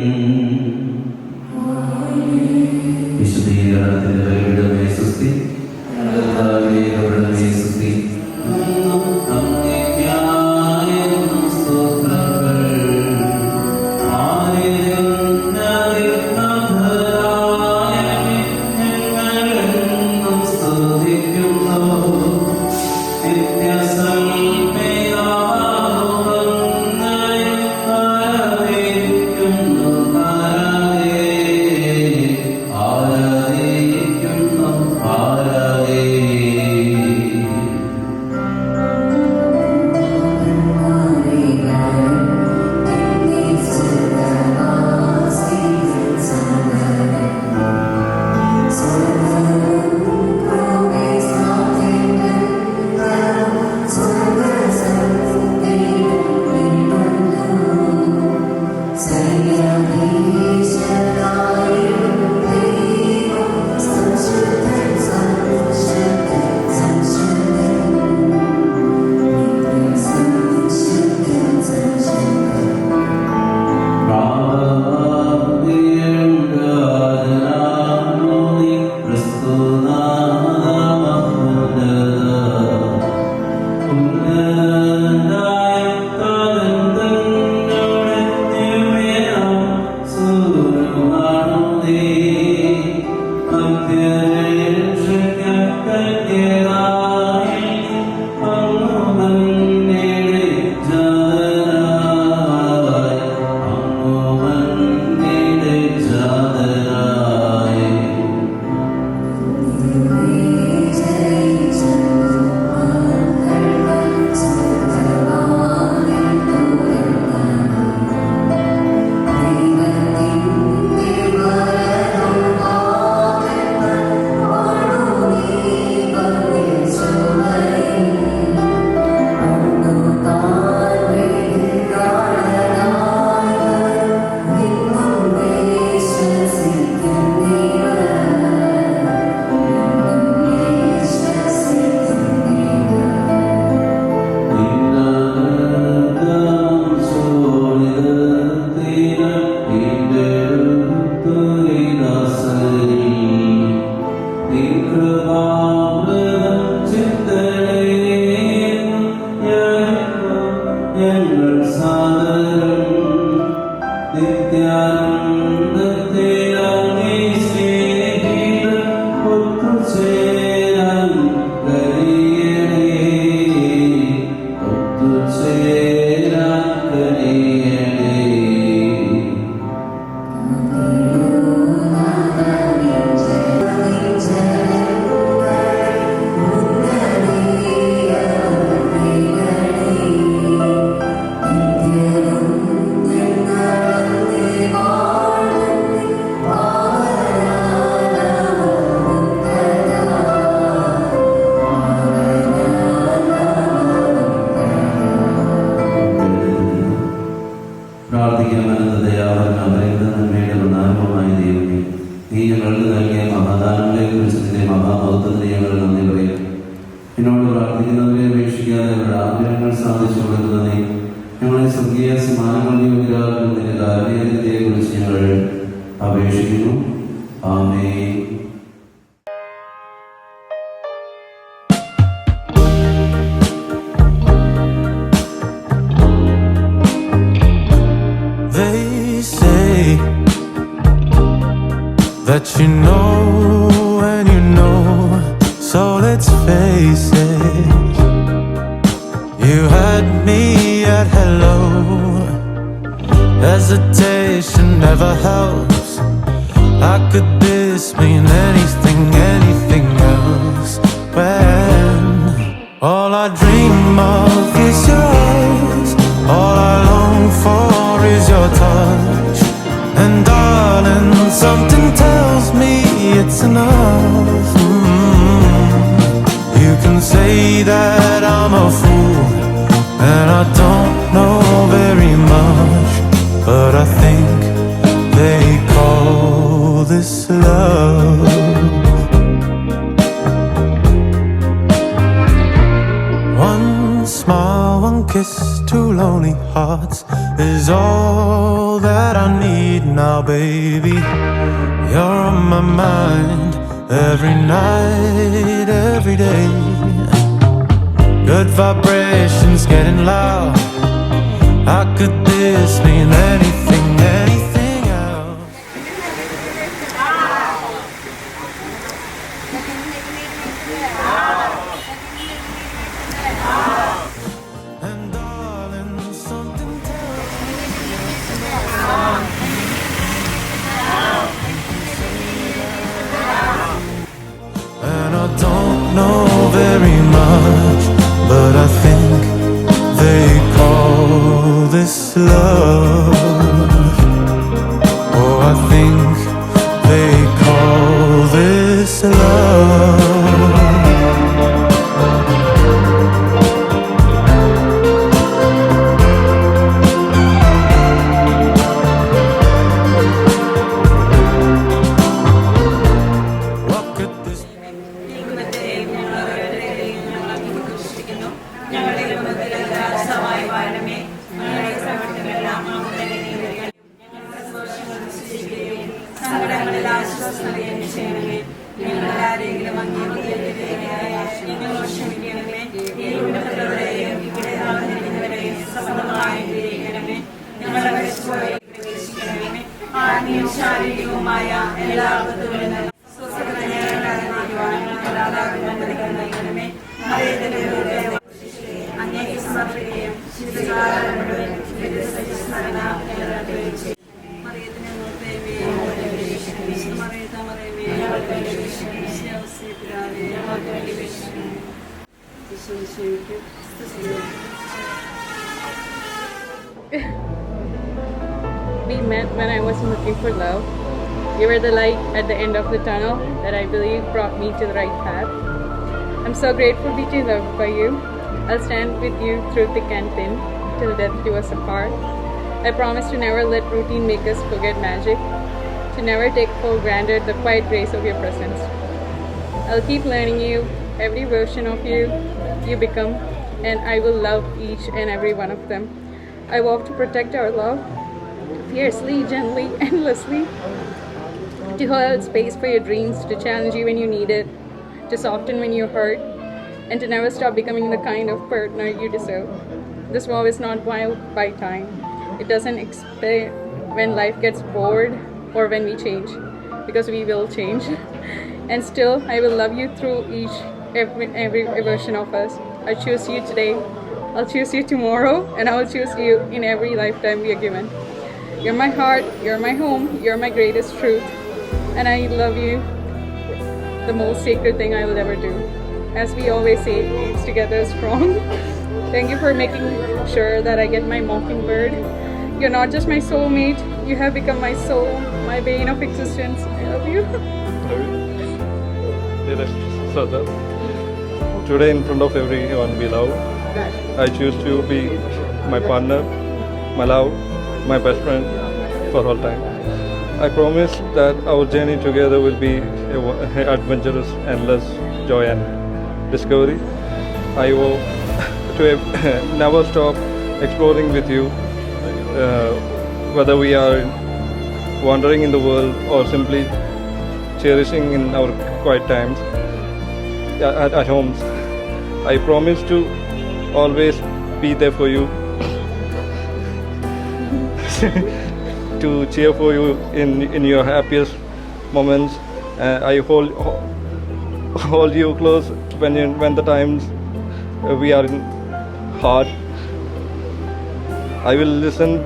വിശുദ്ധീകരണത്തിന്റെ പരിവിടമേ സുസ്തി. സുസ്തി. Nityasal പ്രാർത്ഥിക്കുന്നവരെ അപേക്ഷിക്കാതെ അവരുടെ ആഗ്രഹങ്ങൾ സാധിച്ചു കൊടുക്കുന്നതേ. ഞങ്ങളെ സ്വർഗീയ സമ്മാനങ്ങളുടെ യോഗ്യരാകുന്നതിന്റെ കാരുണ്യത്തെക്കുറിച്ച് ഞങ്ങൾ അപേക്ഷിക്കുന്നു. ആമേൻ. They say that you know and you know, so let's face it. You had me at hello. Hesitation never helps. How could this mean anything, anything else? When all I dream of is your eyes, all I long for is your touch. And darling, something tells me it's enough. You can say that I'm a fool and I don't know very much, but I think they call this love. One smile, one kiss, two lonely hearts is all that I need now, baby. You're on my mind every night, every day. Good vibrations getting loud. How could this mean anything, anything else? And darling, something tells me and I don't know very much, but I think they call this love. Oh, I think they call this love. What could this ശാരീരികവുമായ എല്ലാ അങ്ങേക്ക് സമർപ്പിക്കുകയും We met when I wasn't looking for love. You were the light at the end of the tunnel that I believe brought me to the right path. I'm so grateful to be loved by you. I'll stand with you through thick and thin, till death do us apart. I promise to never let routine make us forget magic, to never take for granted the quiet grace of your presence. I'll keep learning you, every version of you you become, and I will love each and every one of them. I vow to protect our love, fiercely, gently, endlessly, to hold space for your dreams, to challenge you when you need it, to soften when you're hurt, and to never stop becoming the kind of partner you deserve. This vow is not wild by time. It doesn't expect when life gets bored or when we change, because we will change. And still, I will love you through every version of us. I choose you today, I'll choose you tomorrow, and I will choose you in every lifetime we are given. You're my heart, you're my home, you're my greatest truth, and I love you, the most sacred thing I will ever do. As we always say, it's together strong. Thank you for making sure that I get my mockingbird. You're not just my soulmate, you have become my soul, my bane of existence. I love you. Dearest Sada, today in front of everyone we love, I choose to be my partner, my love, my best friend for all time. I promise that our journey together will be adventurous, endless joy and discovery. I owe to never stop exploring with you, whether we are wandering in the world or simply cherishing in our quiet times at homes. I promise to always be there for you, to cheer for you in your happiest moments. I hold you close when the times we are in hard. I will listen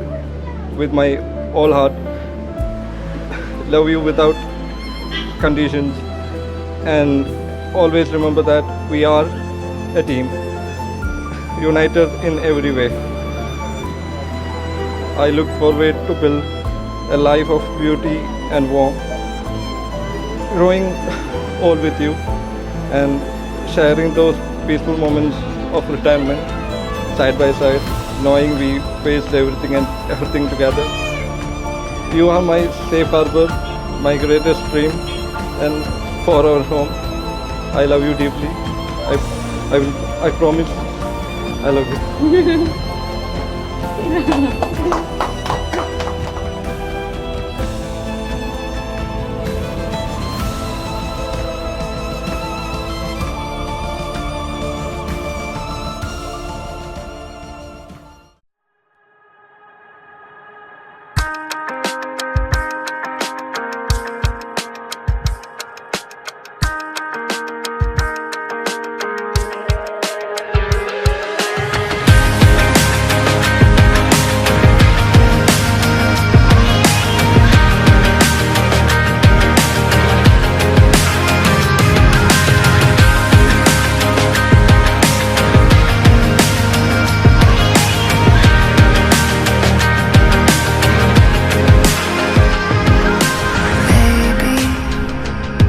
with my all heart, love you without conditions, and always remember that we are a team, united in every way. I look forward to build a life of beauty and warmth, growing old with you and sharing those peaceful moments of retirement side by side, knowing we faced everything together. You are my safe harbor, my greatest dream, and for our home. I love you deeply. I promise I love you.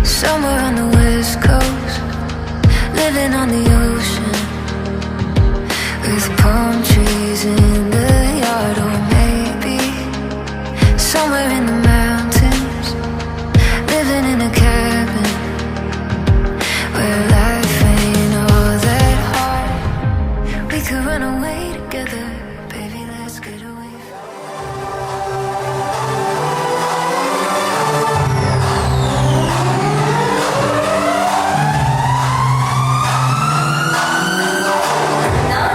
Somewhere on the west coast, living on the ocean, with palm trees in the yard. Or maybe somewhere in the mountains, living in a cabin where life ain't all that hard. We could run away together, baby, let's get away. Now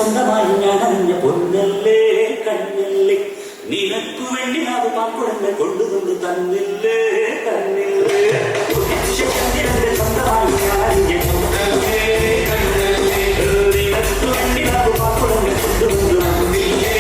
സ്വന്തമായി ഞാൻ അറിഞ്ഞ പൊന്നല്ലേ കണ്ണല്ലേ നിനക്കു വേണ്ടി അത് പാക്കുടങ്ങൾ കൊണ്ടുകൊണ്ട് തന്നില്ലേ തന്നില്ലേ സ്വന്തമായി ഞാൻ അറിഞ്ഞ പൊന്നല്ലേ കണ്ണല്ലേ നിനക്കു വേണ്ടി അത് പാക്കുടങ്ങൾ കൊണ്ടുകൊണ്ട് തന്നില്ലേ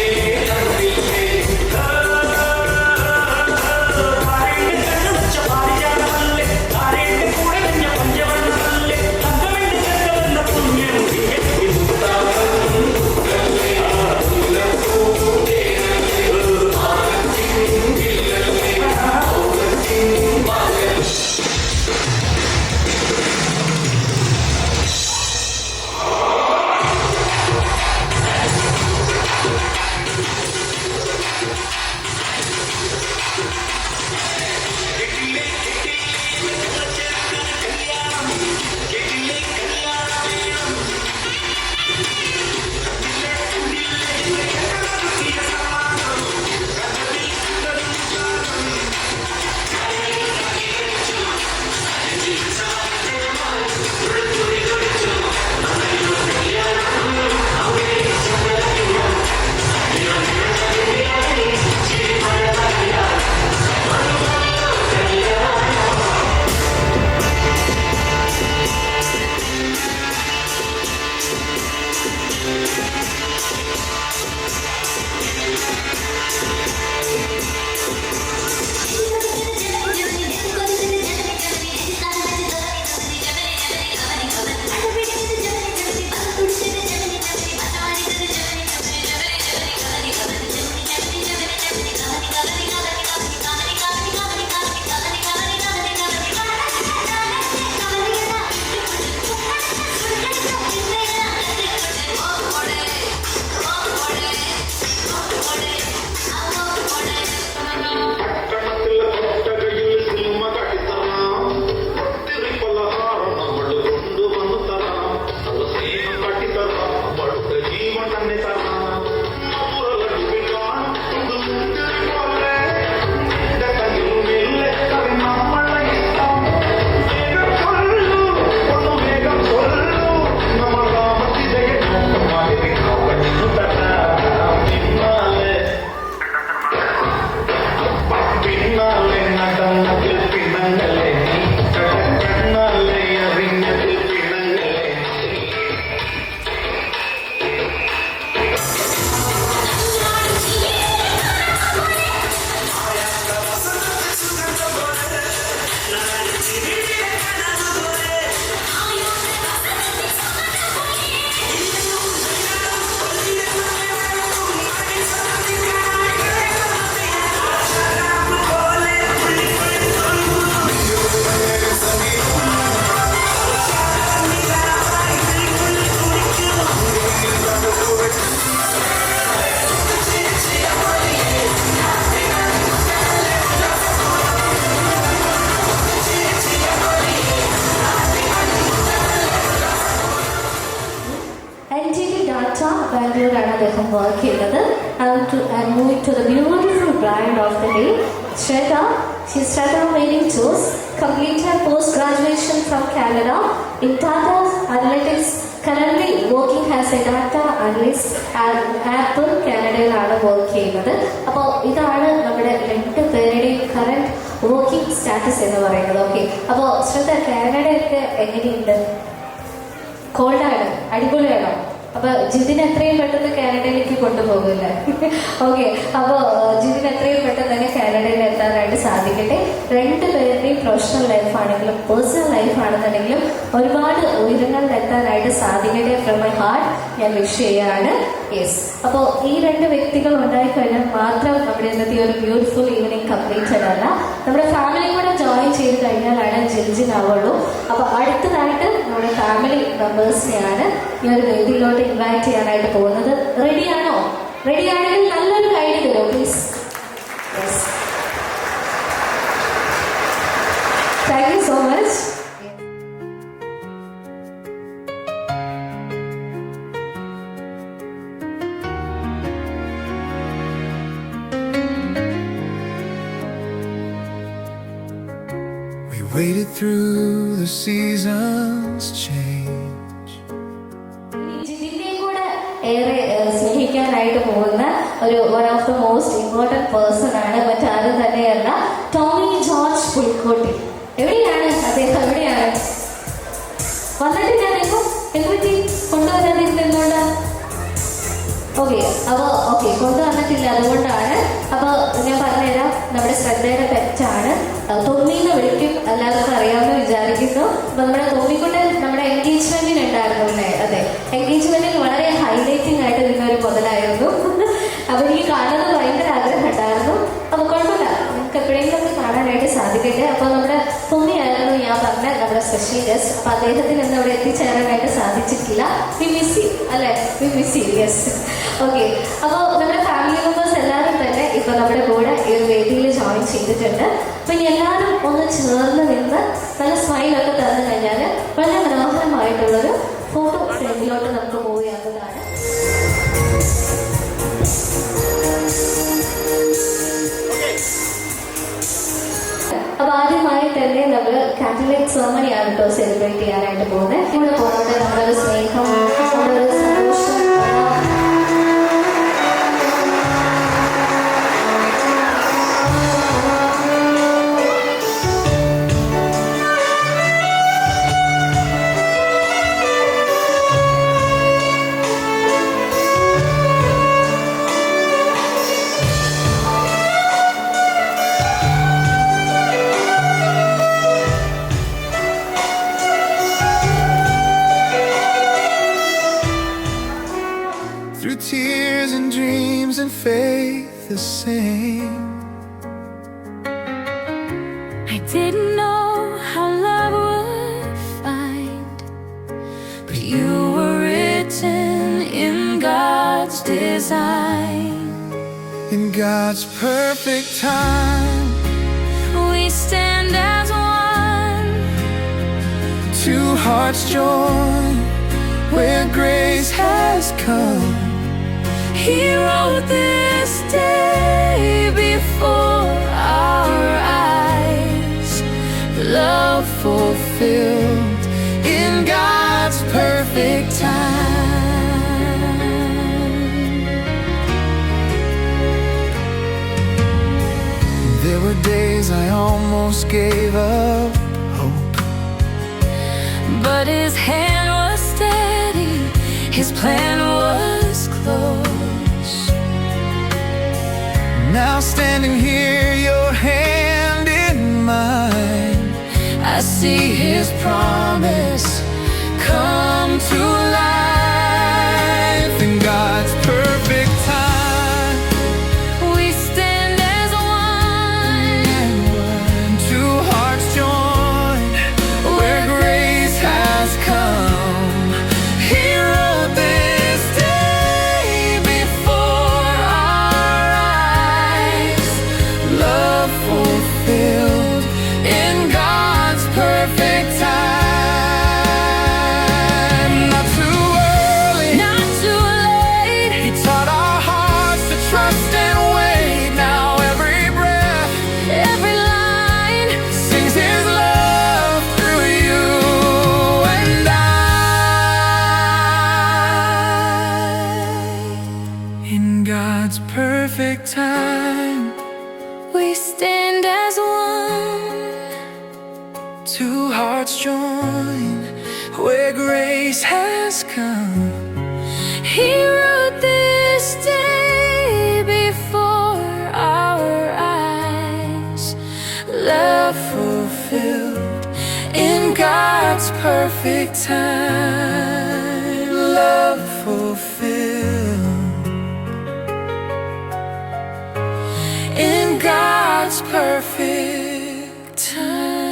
ബാംഗ്ലൂരാണ് അദ്ദേഹം വർക്ക് ചെയ്തത്. And moving to the beautiful bride of the day, Shweta. She started on mailing tours, completed post-graduation from Canada in Tata Analytics, currently working as a data analyst at Apple Canada work ചെയ്യുന്നത്. അപ്പോൾ ഇതാണ് നമ്മുടെ രണ്ട് പേരുടെയും current working status എന്ന് പറയുന്നത്. Okay, അപ്പോൾ ശ്രദ്ധ, കാനഡയൊക്കെ എങ്ങനെയുണ്ട്? കോൾഡാണ്, അടിപൊളിയാണോ? അപ്പോൾ ജിതിന് എത്രയും പെട്ടെന്ന് കാനഡയിലേക്ക് കൊണ്ടുപോകില്ല. ഓക്കെ, അപ്പോൾ ജിതിന് എത്രയും പെട്ടെന്ന് തന്നെ കാനഡയിൽ എത്താനായിട്ട് സാധിക്കട്ടെ. രണ്ടുപേരുടെയും പ്രൊഫഷണൽ ലൈഫാണെങ്കിലും പേഴ്സണൽ ലൈഫാണെന്നുണ്ടെങ്കിലും ഒരുപാട് ഉയരങ്ങളിൽ എത്താനായിട്ട് സാധിക്കട്ടെ. ഫ്രം മൈ ഹാർട്ട് ഞാൻ വിഷ് ചെയ്യാണ്. യെസ്, അപ്പോൾ ഈ രണ്ട് വ്യക്തികൾ ഉണ്ടായിക്കഴിഞ്ഞാൽ മാത്രം നമ്മുടെ ഇന്നത്തെ ഒരു ബ്യൂട്ടിഫുൾ ഈവനിങ് കംപ്ലീറ്റഡ് അല്ല. നമ്മുടെ ഫാമിലി കൂടെ ജോയിൻ ചെയ്ത് കഴിഞ്ഞാലാണ് ജിൽജിനാവുള്ളൂ. അപ്പോൾ അടുത്തതായിട്ട് നമ്മുടെ ഫാമിലി മെമ്പേഴ്സിനെയാണ് ഈ ഒരു വേദിയിലോട്ട് ഇൻവൈറ്റ് ചെയ്യാനായിട്ട് പോകുന്നത്. റെഡിയാണോ? റെഡിയാണെങ്കിൽ നല്ലൊരു ഗൈഡ് തരുമോ please? Yes, thank you so much. Waited through the seasons change. ജിതിന്റെയും കൂടെ ഏറെ ഒരു one of the most important person ആണ്, മറ്റാരും തന്നെയല്ല ടോമി ജോർജ് പുൽക്കോട്ടി. എവിടെയാണ് അദ്ദേഹം? എവിടെയാണ്? വന്നിട്ടില്ല അദ്ദേഹം? എന്തുപറ്റി കൊണ്ടുവരാൻ എന്തുകൊണ്ട്? ഓക്കെ കൊണ്ടുവന്നിട്ടില്ല, അതുകൊണ്ടാണ്. അപ്പോൾ ഞാൻ പറഞ്ഞുതരാം, നമ്മുടെ ശ്രദ്ധയുടെ തെറ്റാണ്. തൊമ്മിന്ന് വിളിക്കും, എല്ലാവർക്കും അറിയാമെന്ന് വിചാരിക്കുന്നു. അപ്പോൾ നമ്മുടെ തൊമ്മിക്കുട്ടൻ നമ്മുടെ എൻഗേജ്മെന്റിന് ഉണ്ടായിരുന്നു അല്ലേ? അതെ, എൻഗേജ്മെന്റിൽ വളരെ ഹൈലൈറ്റിംഗ് ആയിട്ട് നിന്നൊരു മുതലായിരുന്നു. അപ്പോൾ എനിക്ക് കാണുന്നത് ഭയങ്കര ആഗ്രഹം ഉണ്ടായിരുന്നു. അപ്പോൾ കുഴപ്പമില്ല, നമുക്ക് എപ്പോഴെങ്കിലുമൊക്കെ കാണാനായിട്ട് സാധിക്കട്ടെ. അപ്പോൾ നമ്മുടെ തൊമ്മിയായിരുന്നു ഞാൻ പറഞ്ഞ നമ്മുടെ സ്പെഷ്യൽ ഗസ്റ്റ്. അപ്പോൾ അദ്ദേഹത്തിന് ഇന്ന് അവിടെ എത്തിച്ചേരാനായിട്ട് സാധിച്ചിട്ടില്ല. വി മിസ് യു അല്ലേ? We miss you. Yes. Okay, അപ്പോൾ നമ്മുടെ ഫാമിലി മെമ്പേഴ്സ് എല്ലാവരും തന്നെ ഇപ്പോൾ നമ്മുടെ കൂടെ ഈ ഒരു വേദിയിൽ ജോയിൻ ചെയ്തിട്ടുണ്ട്. അപ്പോൾ ഇനി എല്ലാവരും ഒന്ന് ചേർന്ന് നിന്ന് നല്ല സ്മൈലൊക്കെ തന്നു കഴിഞ്ഞാൽ വളരെ മനോഹരമായിട്ടുള്ളൊരു ഫോട്ടോ ഫ്രെയിമിലോട്ട് നമുക്ക് മൂവ് ചെയ്യാവുന്നതാണ്. അപ്പൊ ആദ്യമായി തന്നെ നമ്മൾ കാത്തലിക് സെറമണിയാണ് കേട്ടോ സെലിബ്രേറ്റ് ചെയ്യാനായിട്ട് പോകുന്നത്. ഇവിടെ പോകുന്നത് നമ്മുടെ ഒരു സ്നേഹം, നമ്മുടെ ഒരു സന്തോഷം. Through tears and dreams and faith the same. I didn't know how love would find, but you were written in God's design. In God's perfect time, We stand as one. two hearts join where grace has come. He wrote this day before our eyes, Love fulfilled in God's perfect time. There were days I almost gave up hope, but His hand was steady, His plan was close. now standing here, your hand in mine, I see His promise come to life. in God's perfect time. We stand as one. Two hearts join where grace has come. He wrote this day before our eyes, love fulfilled in God's perfect time. Not too early, Not too late. He taught our hearts to trust and wait. Now every breath Every line sings His love through you and I. In God's perfect time, we stand as one. two hearts join where grace has come. He wrote this day before our eyes, Love fulfilled in God's perfect time. Love fulfilled in God's perfect time.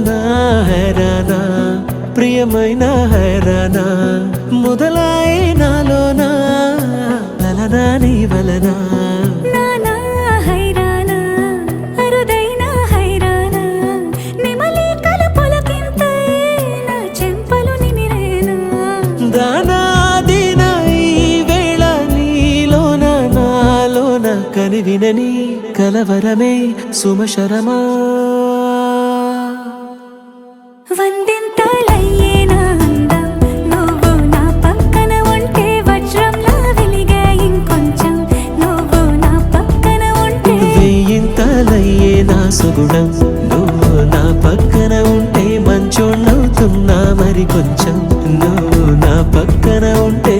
నా హైరానా ప్రియమైన హైరానా మొదలాయే నాలోనా లలనా నీ వలనా నానా హైరానా అరుదైన హైరానా నిమలి కలుపులకింతై నా చెంపలు నిమిరేనా దానాదిన ఈ వేళ నీలోన నాలోన కనివినని కలవరమే సుమశరమా వందింతలయ్యేనా అందం నువ్వు నా పక్కన ఉంటే వజ్రంలా వెలిగే ఇంకొంచెం నువ్వు నా పక్కన ఉంటే వెయ్యింతలయ్యే నా సుగుణం నువ్వు నా పక్కన ఉంటే మంచోణ్ణవుతున్నా మరి కొంచెం నువ్వు నా పక్కన ఉంటే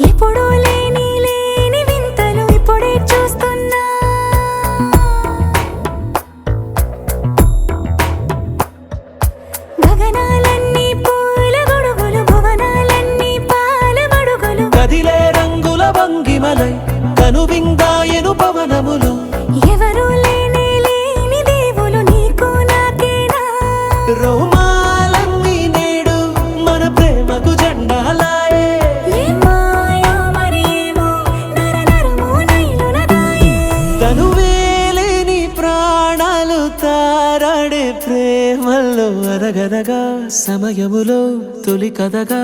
ఎప్పుడూ లేని వింతలు ఇప్పుడే చూస్తున్నా గగనాలన్నీ పూల గొడుగులు భువనాలన్నీ పాల మడుగులు కదిలే రంగుల భంగిమలై కనువిందాయను పవనములు ఎవరూ లేని దేవులు నీకు నాకేనా రోమాలన్నీ నేడు మన ప్రేమకు జెండాలాయే ఏ మాయో మరి ఏమో నరనరమో నైలునదాయే తనువేలేని ప్రాణాలు తారాడే ప్రేమల్లో అనగనగా సమయములో తొలి కథగా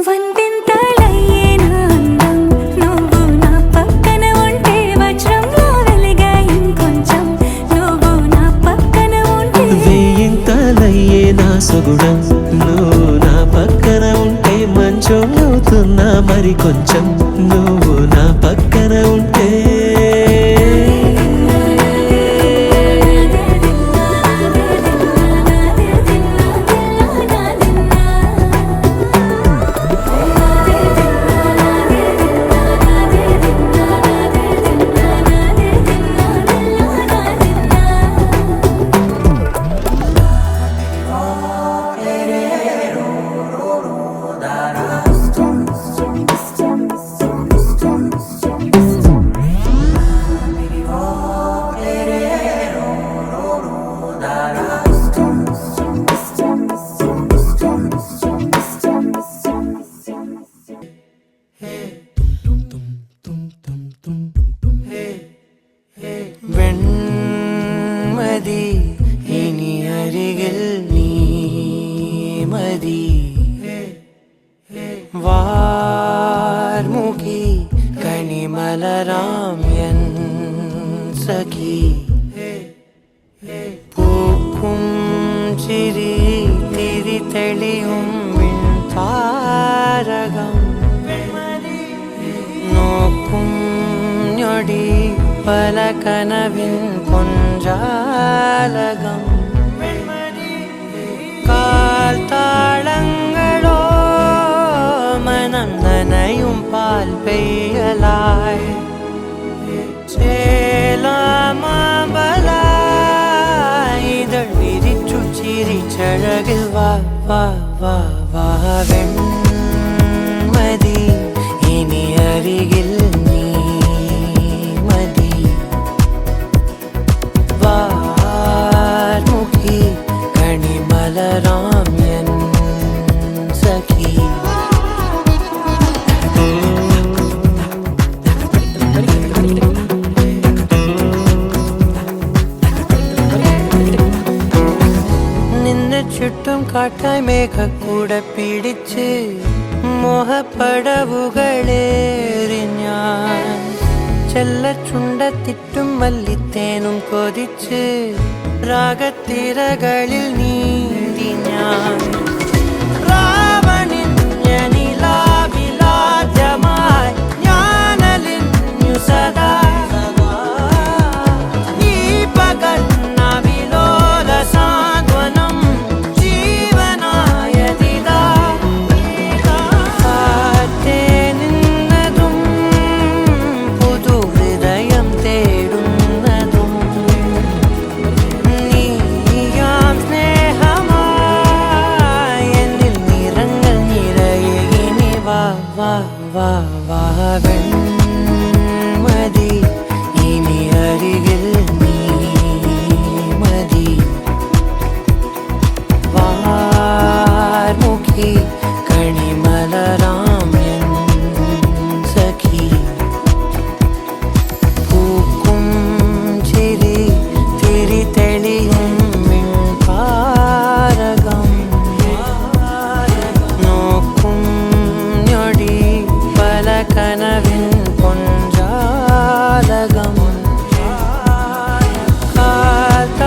వందింతలయ్యేనా అందం నువ్వు నా పక్కన ఉంటే వజ్రంలా వెలిగే ఇంకొంచెం నువ్వు నా పక్కన ఉంటే వెయ్యింతలయ్యే నా సుగుణం నువ్వు నా పక్కన ఉంటే మంచోణ్ణవుతున్నా మరి కొంచెం నువ్వు నా పక్కన ఉంటే വെൺമതി ഇനി അരികിൽ നീ മതി വാർമുഖി കണിമലരാം എൻ സഖി പൂക്കും ചിരി തിരി തെളിയും വിൺതാരകം നോക്കും ഞൊടി പല കനവിൻ പൊഞ്ചാലകം കാൽ താളങ്ങളോ മനം നനയും പാൽ പെയ്യലായി ചേലാമബലായി ഇതൾ വിരിച്ചു ചിരിച്ചഴകിൽ വാ വാ വാ വാ വെൺമതി ഇനി അരികിൽ നീ മതി വാർമുഖി കണിമലരാം എൻ സഖി കാട്ടായി മേഘക്കൂട പിടിച്ച് മോഹപ്പടവുകളേറി ഞാൻ ചെല്ലച്ചുണ്ടത്തിട്ടും മല്ലിത്തേനും കൊതിച്ച് രാഗത്തിരകളിൽ നീന്തി ഞാൻ രാവണിഞ്ഞനിലാവിലാദ്യമായി ഞാനലിഞ്ഞു സദാ ഈ പകർന്നവിലോല സാന്ത്വനം ജീവനായതിതാ കാറ്റേ നിന്നതും പുതു ഹൃദയം തേടുന്നതും നീയാം സ്നേഹമായി എന്നിൽ നിറങ്ങൾ നിറയെ ഇനി വാ വാ വാ വാ വെൺമതി ഇനി അരികിൽ നീ മതി വാർമുഖി കണിമലരാം എൻ സഖി പൂക്കും ചിരി തിരി തെളിയും മിൺപാരകം നോക്കും ഞൊടി പല കനവിൻ പൊഞ്ചാലകം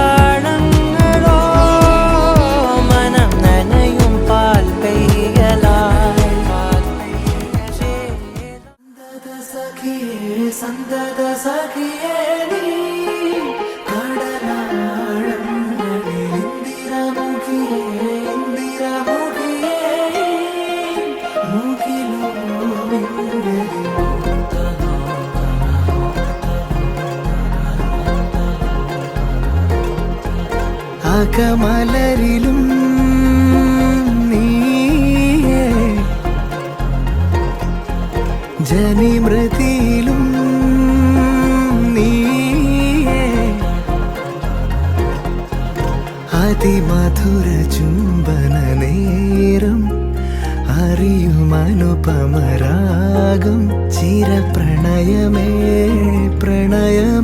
കാൽത്താളങ്ങളോ മനം നനയും പാൽ പെയ്യലായി സന്തത സഖിയേ നീ കടലാഴങ്ങളിൽ ഇന്ദിരമുഖിയേ ഇന്ദിരമുഖിയേ മുഖിലോ അകമലരിലും നീയേ ജനിമൃതിയിലും നീയേ അതിമധുര ചുംബന നേരം അറിയുമനുപമരാഗം ചിരപ്രണയമേ പ്രണയം